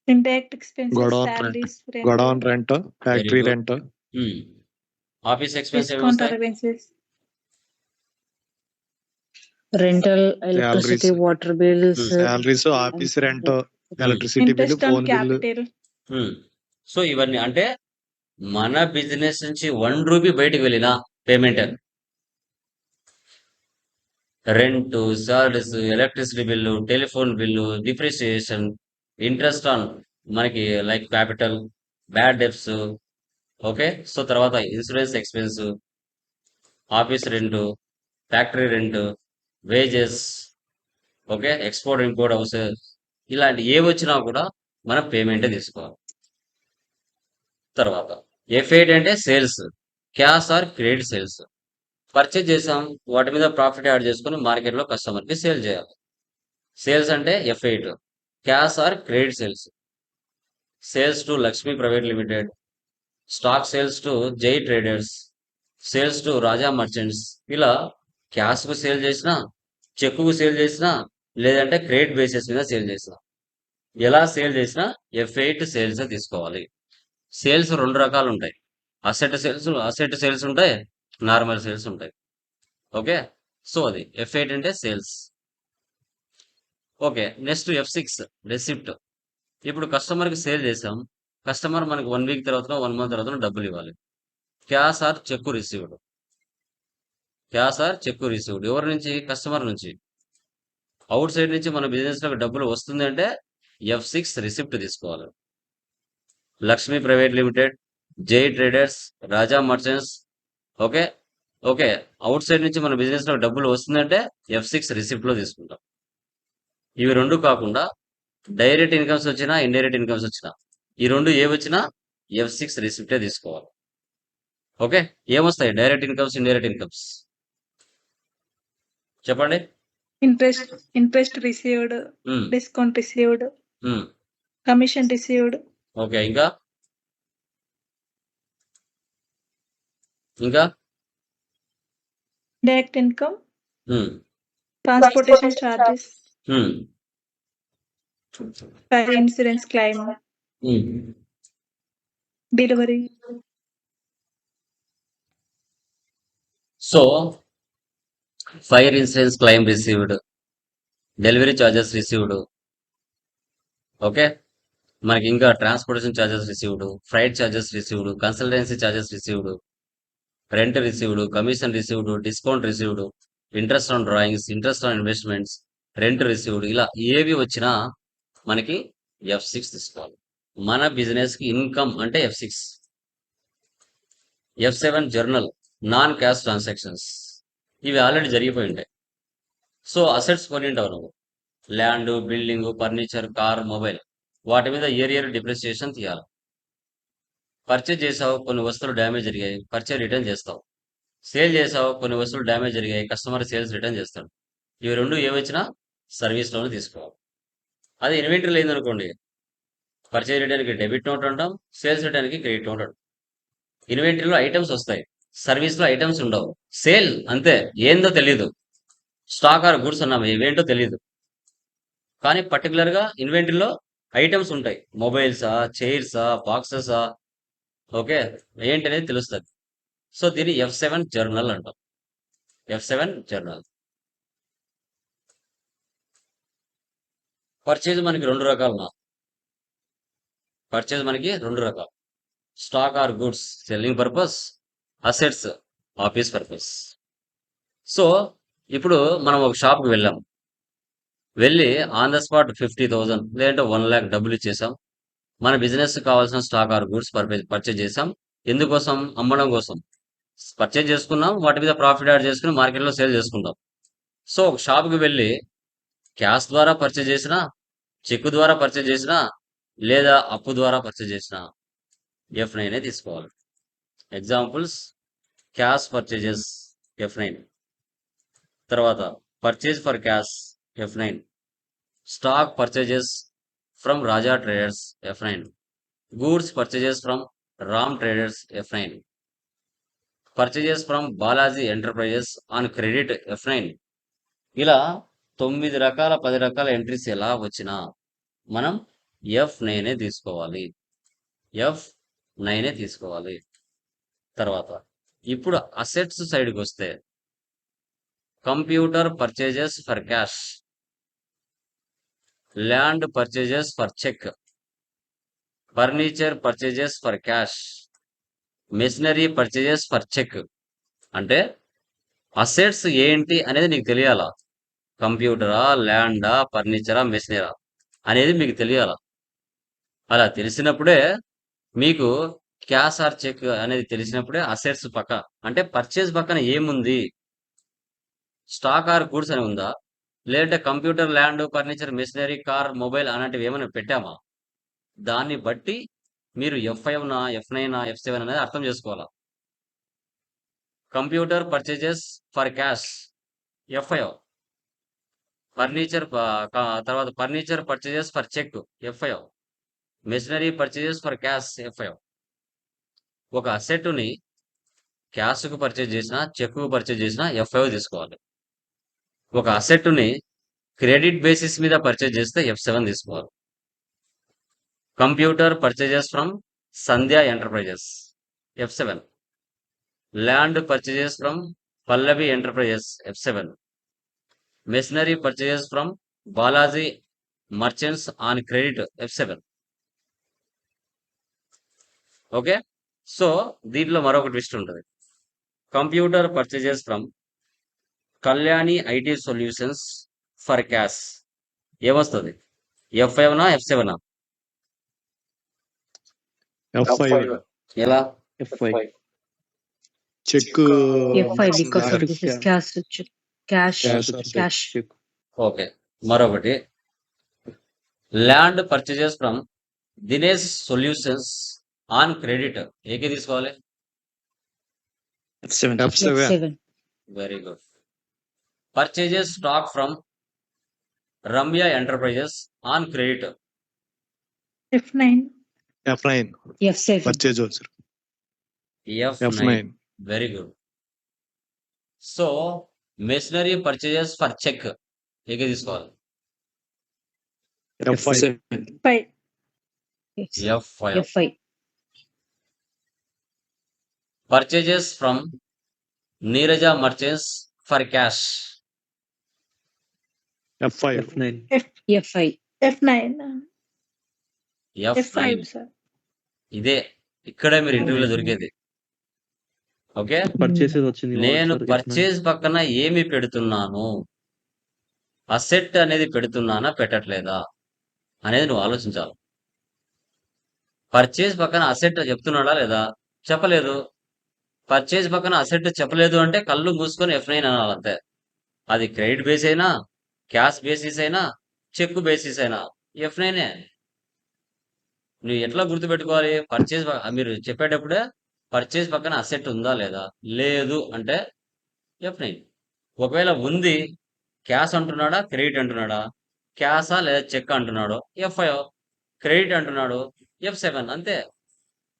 Indirect expenses, Godown rent. salaries, godown rent, factory good. Rent, office expense ఏమి discount వస్తాయి? allowances, rental, electricity, Salaries. water bills, salaries, office rent, electricity bill, Interest on phone bill. capital. So ఇవన్నీ అంటే మన business నుంచి 1 rupee బయటకు వెళ్ళిన payment. Rent, charges, electricity bill, telephone bill, depreciation, interest on మనకి like capital, bad debts, okay. So తర్వాత insurance expense, office rent, factory rent, wages, okay, export import house, ఇలాంటి ఏవి వచ్చినా కూడా మనం పేమెంటే తీసుకోవాలి. తర్వాత F8 అంటే sales, cash or credit sales. Purchase చేసాం, వాటి మీద ప్రాఫిట్ యాడ్ చేసుకుని మార్కెట్లో కస్టమర్కి సేల్ చేయాలి. సేల్స్ అంటే F8. Cash or credit sales, sales to Lakshmi private limited, stock sales to Jai traders, sales to Raja merchants. ఇలా క్యాష్కు సేల్ చేసినా, చెక్కుకు సేల్ చేసినా, లేదంటే క్రెడిట్ బేసిస్ మీద సేల్ చేసినా, ఎలా సేల్ చేసినా F8 సేల్స్ తీసుకోవాలి. సేల్స్ 2 రకాలు ఉంటాయి. అసెట్ సేల్స్ ఉంటాయి, నార్మల్ సేల్స్ ఉంటాయి. ఓకే. సో అది F8 అంటే sales. Okay. Next F6 receipt. ఇప్పుడు కస్టమర్కి సేల్ చేసాం, కస్టమర్ మనకి 1 వీక్ తర్వాత 1 మంత్ తర్వాత డబ్బులు ఇవ్వాలి. Cash or cheque received. Cash or cheque received ఎవరి నుంచి? కస్టమర్ నుంచి. అవుట్ సైడ్ నుంచి మన బిజినెస్లోకి డబ్బులు వస్తుంది అంటే F6 రిసిప్ట్ తీసుకోవాలి. Lakshmi private limited, Jai traders, Raja merchants, okay. Okay. Outside నుంచి మన బిజినెస్లో డబ్బులు వస్తుందంటే F6 రిసిప్ట్లో తీసుకుంటాం. ఇవి 2 కాకుండా డైరెక్ట్ ఇన్కమ్స్ వచ్చినా, ఇండైరెక్ట్ ఇన్కమ్స్ వచ్చినా, ఈ 2 ఏవి వచ్చినా F6 రిసిప్టే తీసుకోవాలి. ఓకే. ఏమొస్తాయి డైరెక్ట్ ఇన్కమ్స్, ఇండైరెక్ట్ ఇన్కమ్స్ చెప్పండి. Interest received, um, discount received, um. commission received, okay. ఇంకా ఇంకా direct income, um, transportation charges, um, fire insurance claim, um. delivery. So fire insurance claim received, delivery charges received, okay. మనకి ఇంకా transportation charges received, freight charges received, consultancy charges received, rent received, commission received, discount received, interest on drawings, interest on investments, rent received, ఇలా ఏవి వచ్చినా మనకి F6 తీసుకోవాలి. మన బిజినెస్కి income అంటే F6. F7 journal, non cash transactions. ఇవి already జరిగిపోయి ఉంటాయి. సో అసెట్స్ కొని ఉంటావు నువ్వు, land, building, furniture, car, mobile, వాటి మీద ఇయర్ డిప్రిసియేషన్ తీయాలి. పర్చేజ్ చేసావు, కొన్ని వస్తువులు డ్యామేజ్ జరిగాయి, పర్చేజ్ రిటర్న్ చేస్తావు. సేల్ చేసావు, కొన్ని వస్తువులు డ్యామేజ్ జరిగాయి, కస్టమర్ సేల్స్ రిటర్న్ చేస్తాడు. ఇవి 2 ఏవి వచ్చినా సర్వీస్లోనే తీసుకోవాలి. అది ఇన్వెంటరీ లేదనుకోండి, పర్చేజ్ రిటర్న్కి డెబిట్ నోట్ అంటాం, సేల్స్ రిటర్న్కి క్రెడిట్ నోట్ అంటాం. ఇన్వెంటరీలో ఐటమ్స్ వస్తాయి, సర్వీస్లో ఐటమ్స్ ఉండవు. సేల్ అంతే, ఏందో తెలీదు. స్టాక్ ఆర్ గుడ్స్ అన్నాము, ఇవేంటో తెలీదు. కానీ పర్టికులర్గా ఇన్వెంటరీలో ఐటమ్స్ ఉంటాయి, మొబైల్సా, చైర్సా, బాక్సెసా, ఓకే, ఏంటి అనేది తెలుస్తుంది. సో దీన్ని F7 జర్నల్ అంటాం. F7 journal. పర్చేజ్ మనకి 2 రకాలు. పర్చేజ్ మనకి 2 రకాలు. Stock or goods selling purpose, assets office purpose. So ఇప్పుడు మనం ఒక షాప్కి వెళ్ళాం, వెళ్ళి ఆన్ ద స్పాట్ 50,000 లేదంటే 1 lakh డబ్బులు ఇచ్చేసాం. మన బిజినెస్ కావాల్సిన స్టాక్ ఆర్ గుడ్స్ పర్చేజ్ చేసాం. ఎందుకోసం? అమ్మడం కోసం. పర్చేజ్ చేసుకున్నాం, వాటి మీద ప్రాఫిట్ యాడ్ చేసుకుని మార్కెట్లో సేల్ చేసుకుంటాం. సో ఒక షాప్కి వెళ్ళి క్యాష్ ద్వారా పర్చేజ్ చేసినా, చెక్ ద్వారా పర్చేజ్ చేసినా, లేదా అప్పు ద్వారా పర్చేజ్ చేసినా F9 తీసుకోవాలి. ఎగ్జాంపుల్స్: క్యాష్ పర్చేజెస్ F9, తర్వాత purchase for cash F9, stock purchases from Raja traders F9, goods purchases from Ram traders F9, purchases from Balaji enterprises on credit F9. ఇలా 9 రకాల 10 రకాల ఎంట్రీస్ ఎలా వచ్చినా మనం F9 తీసుకోవాలి. F9 తీసుకోవాలి. తర్వాత ఇప్పుడు అసెట్స్ సైడ్కి వస్తే computer purchases for cash, land purchases for cheque, furniture purchases for cash, machinery purchases for cheque. అంటే అసెట్స్ ఏంటి అనేది నీకు తెలియాలా, కంప్యూటరా, ల్యాండా, ఫర్నిచరా, మెషినరా అనేది మీకు తెలియాలా. అలా తెలిసినప్పుడే మీకు క్యాష్ ఆర్ చెక్ అనేది తెలిసినప్పుడే అసెట్స్ పక్క, అంటే పర్చేజ్ పక్కన ఏముంది, స్టాక్ ఆర్ గూడ్స్ అని ఉందా, లేదంటే computer, land, furniture, machinery, car, mobile అలాంటివి ఏమైనా పెట్టామా, దాన్ని బట్టి మీరు F5నా, F9నా, F7 అనేది అర్థం చేసుకోవాలా. Computer purchases for cash F5, furniture తర్వాత furniture purchases for cheque F5, machinery purchases for cash F5. ఒక అసెట్ని క్యాష్కు పర్చేజ్ చేసినా, చెక్కు పర్చేజ్ చేసినా F5 తీసుకోవాలి. ఒక అసెట్ని క్రెడిట్ బేసిస్ మీద పర్చేజ్ చేస్తే F7 తీసుకోవాలి. Computer purchases from Sandhya enterprises F7, land purchases from Pallavi enterprises F7, machinery purchases from Balaji merchants on credit F7. Okay, so దీంట్లో మరొక ట్విస్ట్ ఉంటుంది. Computer purchases from Kalyani IT solutions for cash ఏమొస్తుంది, F5నా, F7నా? F5. ఎలా? F5. Check. F5 because of this is cash. Cash. Check. Okay, మరొకటి land purchases from Dinesh solutions on credit ఏకే తీసుకోవాలి? F7. F7. Very good. Purchases stock from Ramya enterprises on credit F9. F9. F7. Purchase also. F9. F9. Very good. So machinery purchases for cheque ఏకే తీసుకోవాలి? F5. 5. F5. F5. Purchases from Neeraja merchants for cash F5. F9. F5. F9. F9. F5 sir. ఇదే ఇక్కడే మీరు ఇంటర్వ్యూలో దొరికేది. Okay, purchases వచ్చింది. నేను voucher, F9. Purchase పక్కన ఏమి పెడుతున్నాను, అసెట్ అనేది పెడుతున్నానా పెట్టట్లేదా అనేది నువ్వు ఆలోచించాలి. పర్చేజ్ పక్కన అసెట్ చెప్తున్నాడా లేదా, చెప్పలేదు. పర్చేజ్ పక్కన అసెట్ చెప్పలేదు అంటే కళ్ళు మూసుకొని F9 అనాలి అంతే. అది క్రెడిట్ బేస్ అయినా, క్యాష్ బేసిస్ అయినా, చెక్ బేసిస్ అయినా F9. నువ్వు ఎట్లా గుర్తుపెట్టుకోవాలి, పర్చేజ్ మీరు చెప్పేటప్పుడే పర్చేజ్ పక్కన అసెట్ ఉందా లేదా, లేదు అంటే F9. ఒకవేళ ఉంది, క్యాష్ అంటున్నాడా, క్రెడిట్ అంటున్నాడా, క్యాషా లేదా చెక్ అంటున్నాడు F5, క్రెడిట్ అంటున్నాడు F7. అంతే,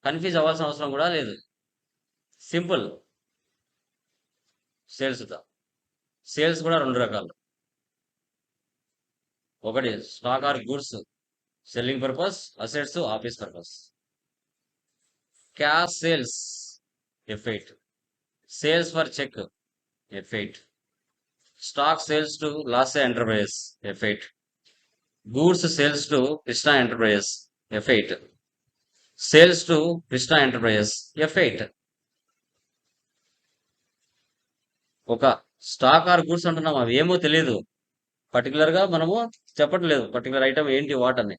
కన్ఫ్యూజ్ అవ్వాల్సిన అవసరం కూడా లేదు. సింపుల్. సేల్స్ కూడా రెండు రకాలు. ఒకటి stock or goods, selling purpose, assets office purpose. Cash sales F8, sales for cheque F8, stock sales to లాసే enterprises F8, goods sales to Krishna enterprises F8, sales to Krishna enterprises F8. ఒక stock or goods అంటున్నాం, అవి ఏమో తెలియదు, పర్టికులర్గా మనము చెప్పట్లేదు particular item ఏంటి వాట్ అని.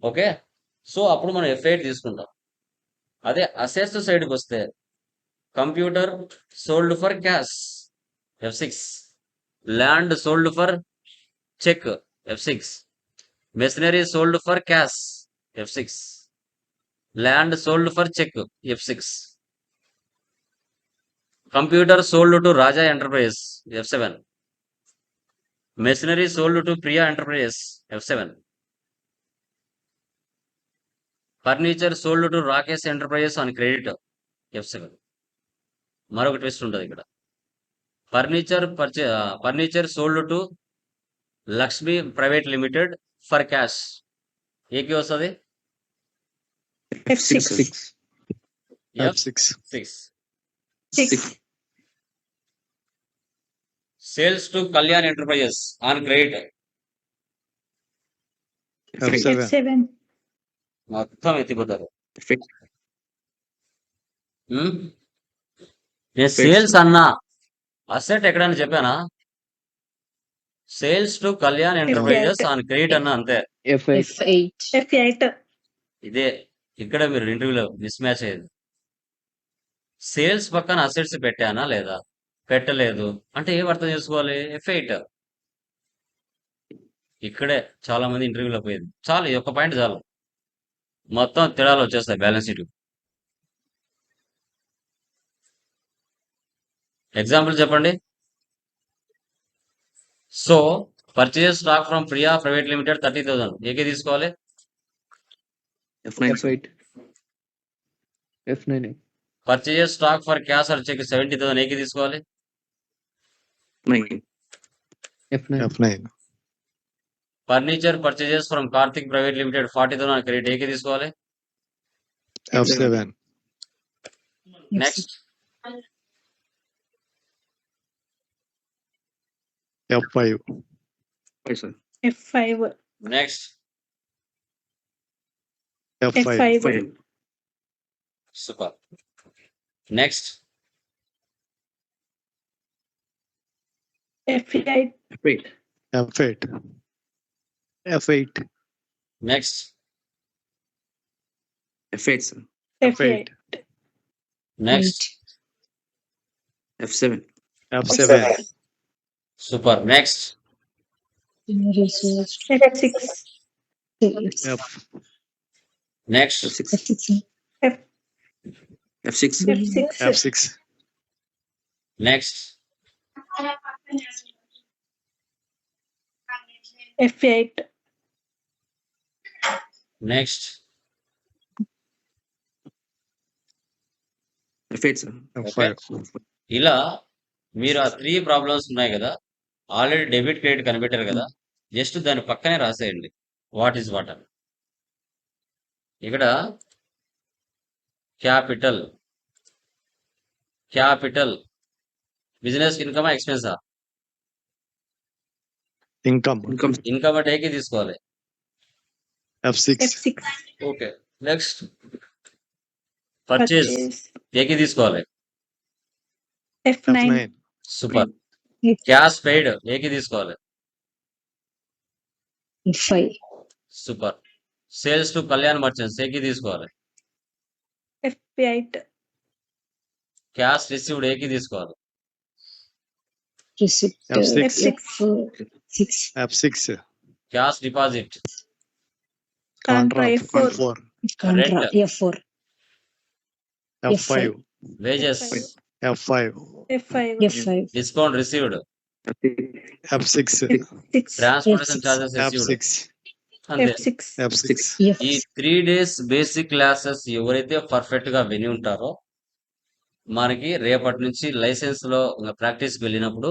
ఓకే, సో అప్పుడు మనం F8 తీసుకుంటాం. అదే అసెట్స్ సైడ్కి వస్తే computer sold for cash F6, land sold for cheque F6, machinery sold for cash F6, land sold for cheque F6, computer sold to Raja enterprises F7, machinery sold to Priya enterprises F7, furniture sold to Rakesh enterprises on credit F7. మరొక twist ఉంటుంది ఇక్కడ. Furniture sold to Lakshmi private limited for cash ఏకి వస్తుంది? F6. F6. 6. Sales to Kalyan enterprises on credit F7. F7. మొత్తం ఎత్తిపోతారు. నేను sales అన్నా, asset ఎక్కడైనా చెప్పానా? Sales to Kalyan enterprises on credit అన్న అంతే. F8. F8. F8. ఇదే ఇక్కడ మీరు ఇంటర్వ్యూలో మిస్ మ్యాచ్ అయ్యేది. సేల్స్ పక్కన అసెట్స్ పెట్టానా లేదా? పెట్టలేదు అంటే ఏం అర్థం చేసుకోవాలి? F8. ఇక్కడే చాలా మంది ఇంటర్వ్యూలో పోయేది. చాలు, ఈ ఒక్క పాయింట్ చాలు, మొత్తం తేడాలు వచ్చేస్తాయి బ్యాలెన్స్ షీట్. ఎగ్జాంపుల్ చెప్పండి. So purchase stock from Priya private limited 30,000 ఏకే తీసుకోవాలి. F8. F9. Purchase stock for cash or cheque 70,000 ఏకే తీసుకోవాలి. F9. F9. Furniture purchases from Karthik private limited 40,000 credit ఏకే తీసుకోవాలి. F7. Next F5. F5. Next F5. Super. Next F8. F8. F8. Next F8. Next F7. Super. Next Resource. F6. F. Next F6. F6. Next F8. Next F5. ఇలా మీరు ఆ 3 problems ఉన్నాయి కదా, already debit credit కనిపెట్టారు కదా, just దాని పక్కనే రాసేయండి what is what అని. ఇక్కడ క్యాపిటల్ బిజినెస్ ఇన్కమా ఎక్స్పెన్సా? Income. ఇన్కమ్ అంటే ఏకి తీసుకోవాలి. F6. F6. Okay. Next purchase ఏకి తీసుకోవాలి. F9. F9. Super. Cash paid ఏకి తీసుకోవాలి. F5. Super. Sales to Kalyan merchants ఏకి తీసుకోవాలి. F8. క్యాష్ రిసీవ్డ్ ఏకి తీసుకోవాలి. Receipt. F6. F6. F6. Cash deposit. Contra F4. F4. Contra. Rent. F4. F5. Wages. F5. F5. F5. Discount received. F6. F6. Transportation F6. Charges received. F6. అంతే. F6. F6. ఈ 3 days basic classes ఎవరైతే perfect గా విని ఉంటారో మనకి రేపటి నుంచి licence లో ప్రాక్టీస్ వెళ్ళినప్పుడు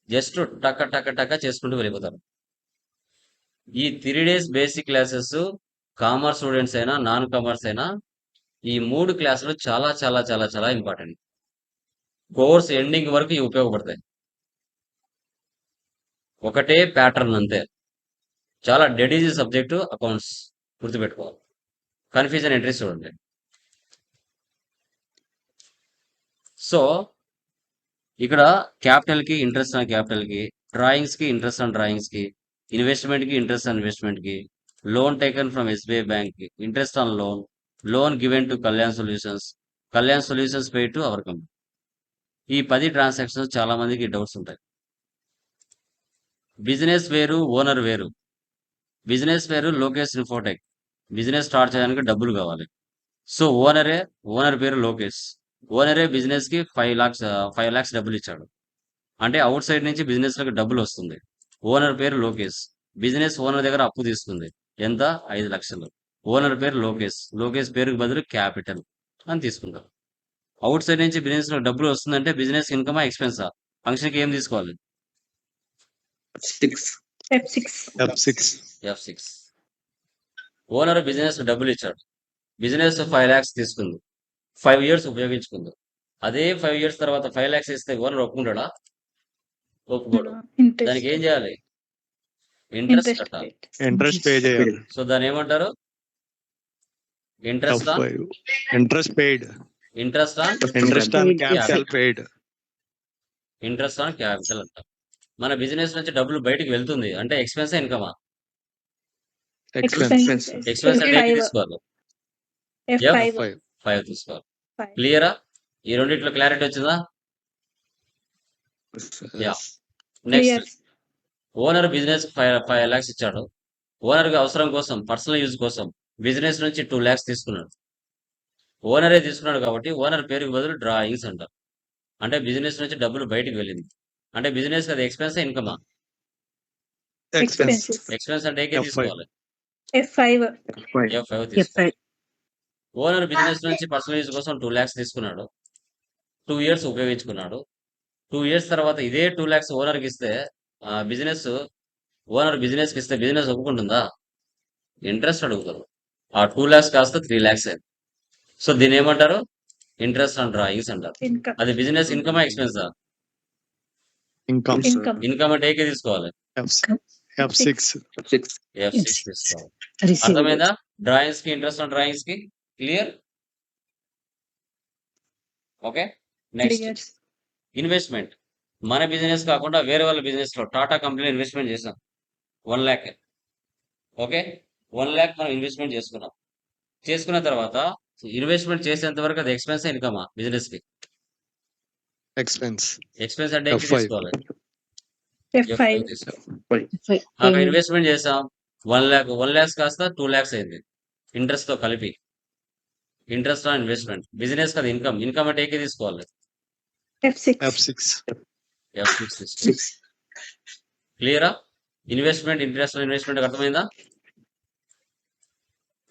జస్ట్ టక చేసుకుంటూ వెళ్ళిపోతారు. ఈ 3 days basic classes commerce students అయినా నాన్ కామర్స్ అయినా ఈ 3 క్లాసులు చాలా చాలా చాలా చాలా ఇంపార్టెంట్. కోర్స్ ఎండింగ్ వరకు ఇవి ఉపయోగపడతాయి. ఒకటే ప్యాటర్న్ అంతే. చాలా డెడ్ ఈజీ సబ్జెక్టు అకౌంట్స్, గుర్తుపెట్టుకోవాలి. కన్ఫ్యూజన్ ఎంట్రీస్ చూడండి. సో ఇక్కడ క్యాపిటల్ కి ఇంట్రెస్ట్ ఆన్ క్యాపిటల్ కి, డ్రాయింగ్స్ కి ఇంట్రెస్ట్ ఆన్ డ్రాయింగ్స్ కి, ఇన్వెస్ట్మెంట్ కి ఇంట్రెస్ట్ ఆన్ ఇన్వెస్ట్మెంట్ కి, loan taken from SBI bank కి interest on loan given to Kalyan solutions pay to our company. ఈ 10 ట్రాన్సాక్షన్స్ చాలా మందికి డౌట్స్ ఉంటాయి. బిజినెస్ వేరు, ఓనర్ వేరు. బిజినెస్ వేరు లోకేష్ ఇన్ఫోటెక్. బిజినెస్ స్టార్ట్ చేయడానికి డబ్బులు కావాలి. సో ఓనర్ పేరు లోకేష్. ఓనరే బిజినెస్ కి 5 lakhs డబ్బులు ఇచ్చాడు. అంటే అవుట్ సైడ్ నుంచి బిజినెస్ లకు డబ్బులు వస్తుంది. ఓనర్ పేరు లోకేష్. బిజినెస్ ఓనర్ దగ్గర అప్పు తీసుకుంది. ఎంత? 5 లక్షలు. ఓనర్ పేరు లోకేష్ పేరుకు బదులు క్యాపిటల్ అని తీసుకుంటారు. అవుట్ సైడ్ నుంచి బిజినెస్ లో డబ్బులు వస్తుందంటే బిజినెస్ ఇన్కమా ఎక్స్పెన్సా? ఫంక్షన్ కి ఏం తీసుకోవాలి? F6. ఓనర్ బిజినెస్ డబ్బులు ఇచ్చాడు. బిజినెస్ 5 lakhs తీసుకుంది. 5 years ఉపయోగించుకుంది. అదే 5 years తర్వాత 5 lakhs ఇస్తే ఓనర్ ఒప్పుకుంటాడా? ఒప్పుకోడు. దానికి ఏం చేయాలి? ఇంట్రెస్ట్ ఇంట్రెస్ట్ కట్టాలి. రేట్. ఇంట్రెస్ట్ పే చేయాలి. సో దాన్ని ఏమంటారు? Interest on F5. Interest paid. Interest on interest on Paid. Capital paid. Interest on capital అంటాం. మన బిజినెస్ నుంచి డబ్బులు బయటికి వెళ్తుంది అంటే ఎక్స్పెన్స్ ఇన్కమా? ఎక్స్పెన్స్. ఎక్స్పెన్స్ అంటే ఏంటి F5. తీసుకోవాలి? F5. F5. 5 తీసుకోవాలి. 5. క్లియరా? ఈ రెండిట్లో క్లారిటీ వచ్చిందా? Yeah. Next Clear. Owner business 5 lakhs ఇచ్చాడు. ఓనర్ కి అవసరం కోసం పర్సనల్ యూజ్ కోసం బిజినెస్ నుంచి 2 lakhs తీసుకున్నాడు. ఓనరే తీసుకున్నాడు కాబట్టి ఓనర్ పేరుకి బదులు డ్రాయింగ్స్ అంటారు. అంటే బిజినెస్ నుంచి డబ్బులు బయటికి వెళ్ళింది. అంటే బిజినెస్ అది ఎక్స్పెన్స్ ఇన్కమా? ఎక్స్పెన్స్. Expenses. ఎక్స్పెన్స్ అంటే ఏకే F5. తీసుకోవాలి. F5. F5 తీసుకోవాలి. F5. ఓనర్ బిజినెస్ నుంచి పర్సనల్ యూజ్ కోసం 2 lakhs తీసుకున్నాడు. 2 years ఉపయోగించుకున్నాడు. 2 years తర్వాత ఇదే 2 lakhs ఓనర్కి ఇస్తే బిజినెస్ ఓనర్ బిజినెస్కి ఇస్తే బిజినెస్ ఒప్పుకుంటుందా? ఇంట్రెస్ట్ అడుగుతారు. ఆ 2 lakhs కాస్త 3 lakhs అయింది. సో దీన్ని ఏమంటారు? ఇంట్రెస్ట్ ఆన్ డ్రాయింగ్స్ అంటారు. Income. అది బిజినెస్ ఇన్కమా ఎక్స్పెన్సా? ఇన్కమ్. Income. ఇన్కమ్ అంటే ఏకే తీసుకోవాలి. F6. F6 తీసుకోవాలి. Receivable. అర్థమైందా? డ్రాయింగ్స్ కి ఇంట్రెస్ట్ ఆన్ డ్రాయింగ్స్ కి clear? Okay. Next Clear. Investment. మన బిజినెస్ కాకుండా వేరే వాళ్ళ బిజినెస్ లో టాటా కంపెనీలో ఇన్వెస్ట్మెంట్ చేసాం 1 lakh. ఓకే 1 lakh మనం ఇన్వెస్ట్మెంట్ చేసుకున్నాం. చేసుకున్న తర్వాత ఇన్వెస్ట్మెంట్ చేసేంత వరకు అది ఎక్స్పెన్స్ ఇన్కమా బిజినెస్ కి? ఎక్స్పెన్స్. ఎక్స్పెన్స్ అంటే ఏంటి F5. తీసుకోవాలి. F5. అక్కడ Payment. ఇన్వెస్ట్మెంట్ చేసాం 1 lakh. 1 lakhs కాస్త 2 lakhs అయింది ఇంట్రెస్ట్ తో కలిపి. Interest on investment. బిజినెస్ కదా ఇన్కమ్. ఇన్కమ్ అంటే ఏకే తీసుకోవాలి. F6. F6. F6 తీసుకోవాలి. క్లియరా? ఇన్వెస్ట్మెంట్ ఇంట్రెస్ట్ ఇన్వెస్ట్మెంట్ అర్థమైందా?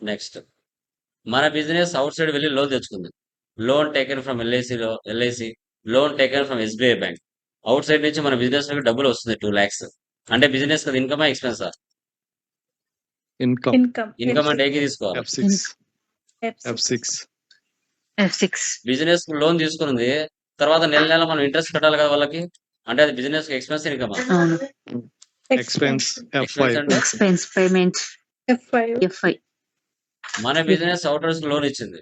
నెక్స్ట్ మన బిజినెస్ అవుట్ సైడ్ వెళ్ళి లోన్ తెచ్చుకుంది. Loan taken from LIC, loan taken from SBI bank. Out side నుంచి మన బిజినెస్ లోకి డబ్బులు వస్తుంది 2 lakhs. అంటే బిజినెస్ కదా ఇన్కమా ఎక్స్పెన్సా? ఇన్కమ్. Income. ఇన్కమ్ అంటే ఏకి తీసుకోవాలి. F6. F6. F6. Business loan తీసుకున్నది తర్వాత నెల నెల మనం ఇంట్రెస్ట్ కట్టాలి కదా వాళ్ళకి. అంటే అది బిజినెస్ ఎక్స్పెన్స్ ఇన్కమా? అవును. ఎక్స్పెన్స్. Expense F5. అంటే Expense payment. F5. F5. మన బిజినెస్ అవుటర్స్ లోన్ ఇచ్చింది.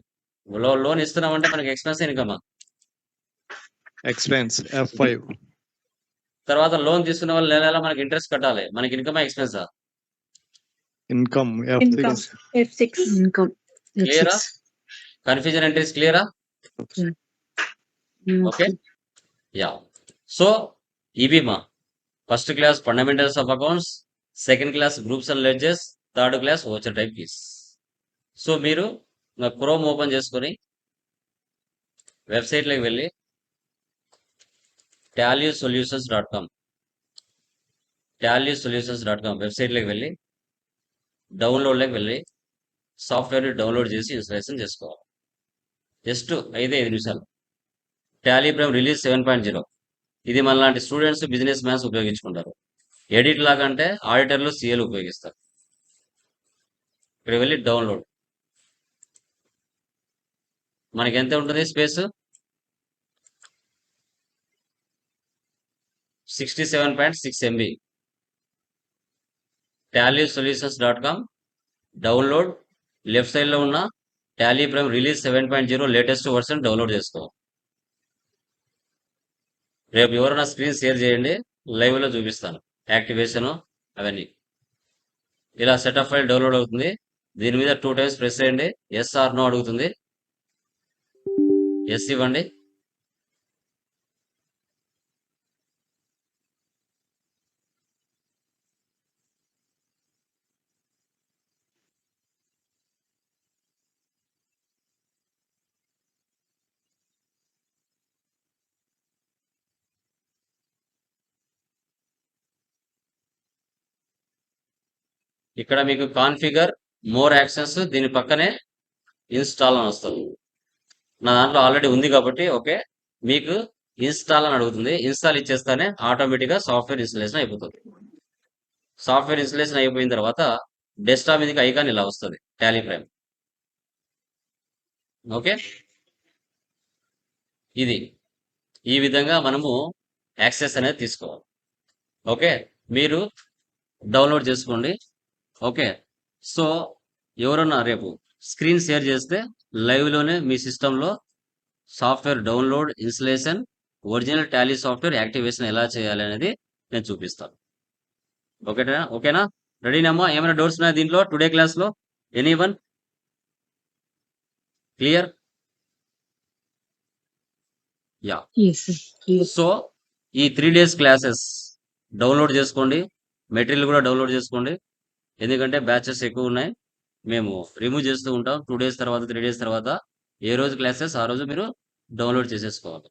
లోన్ ఇస్తున్నామంటే మనకి ఎక్స్పెన్స్ ఇన్కమా? ఎక్స్పెన్స్. F5. తర్వాత లోన్ తీసుకున్న వాళ్ళు నెల నెల మనకి ఇంట్రెస్ట్ కట్టాలి. మనకి ఇన్కమా ఎక్స్పెన్సా? Income. Income. F6. F6. Income. క్లియరా? F6. కన్ఫ్యూజన్ ఎంట్రీస్ క్లియరా? ఓకే. యా. సో ఇవి మా first class fundamentals of accounts, second class groups and ledgers, third class voucher type keys. So మీరు క్రోమ్ ఓపెన్ చేసుకొని వెబ్సైట్లోకి వెళ్ళి talysolutions.com వెబ్సైట్లోకి వెళ్ళి డౌన్లోడ్లోకి వెళ్ళి సాఫ్ట్వేర్ని డౌన్లోడ్ చేసి ఇన్స్టాలేషన్ చేసుకోవాలి. జస్ట్ 5 నిమిషాలు. Tally prime release 7.0. ఇది మనలాంటి స్టూడెంట్స్ బిజినెస్ మ్యాన్స్ ఉపయోగించుకుంటారు. ఎడిట్ లాగా అంటే ఆడిటర్లు సిఎల్ ఉపయోగిస్తారు. ఇక్కడ వెళ్ళి డౌన్లోడ్. మనకి ఎంత ఉంటుంది space? 67.6 MB. talysolutions.com download. Left side లో ఉన్న Tally prime release 7.0 latest version download చేసుకో. రేపు ఎవరైనా స్క్రీన్ షేర్ చేయండి, లైవ్ లో చూపిస్తాను యాక్టివేషన్ అవన్నీ. ఇలా సెటప్ ఫైల్ డౌన్లోడ్ అవుతుంది. దీని మీద 2 times ప్రెస్ చేయండి. ఎస్ ఆర్ నో అడుగుతుంది. ఎస్ ఇవ్వండి. ఇక్కడ మీకు కాన్ఫిగర్ మోర్ యాక్షన్స్ దీని పక్కనే ఇన్స్టాల్ అని వస్తుంది. నా దాంట్లో ఆల్రెడీ ఉంది కాబట్టి ఓకే. మీకు ఇన్స్టాల్ అని అడుగుతుంది. ఇన్స్టాల్ ఇచ్చేస్తానే ఆటోమేటిక్గా సాఫ్ట్వేర్ ఇన్స్టలేషన్ అయిపోతుంది. సాఫ్ట్వేర్ ఇన్స్టలేషన్ అయిపోయిన తర్వాత డెస్క్టాప్ మీదకి ఐకాన్ ఇలా వస్తుంది టాలీ ప్రైమ్. ఓకే. ఇది ఈ విధంగా మనము యాక్సెస్ అనేది తీసుకోవాలి. ఓకే. మీరు డౌన్లోడ్ చేసుకోండి. ఓకే. సో ఎవరన్నా రేపు స్క్రీన్ షేర్ చేస్తే లైవ్లోనే మీ సిస్టంలో software download, installation, original Tally software activation ఎలా చేయాలి అనేది నేను చూపిస్తాను. ఓకేనా? రెడీనమ్మా? ఏమైనా డౌట్స్ ఉన్నాయా దీంట్లో టుడే క్లాస్లో? Anyone? Clear? Yeah. Yes, sir. Yes. So ఈ 3 days క్లాసెస్ డౌన్లోడ్ చేసుకోండి. మెటీరియల్ కూడా డౌన్లోడ్ చేసుకోండి. ఎందుకంటే బ్యాచెస్ ఎక్కువ ఉన్నాయి. మేము రిమూవ్ చేస్తూ ఉంటాం. 2 days తర్వాత 3 days తర్వాత ఏ రోజు క్లాసెస్ ఆ రోజు మీరు డౌన్లోడ్ చేసేసుకోవాలి.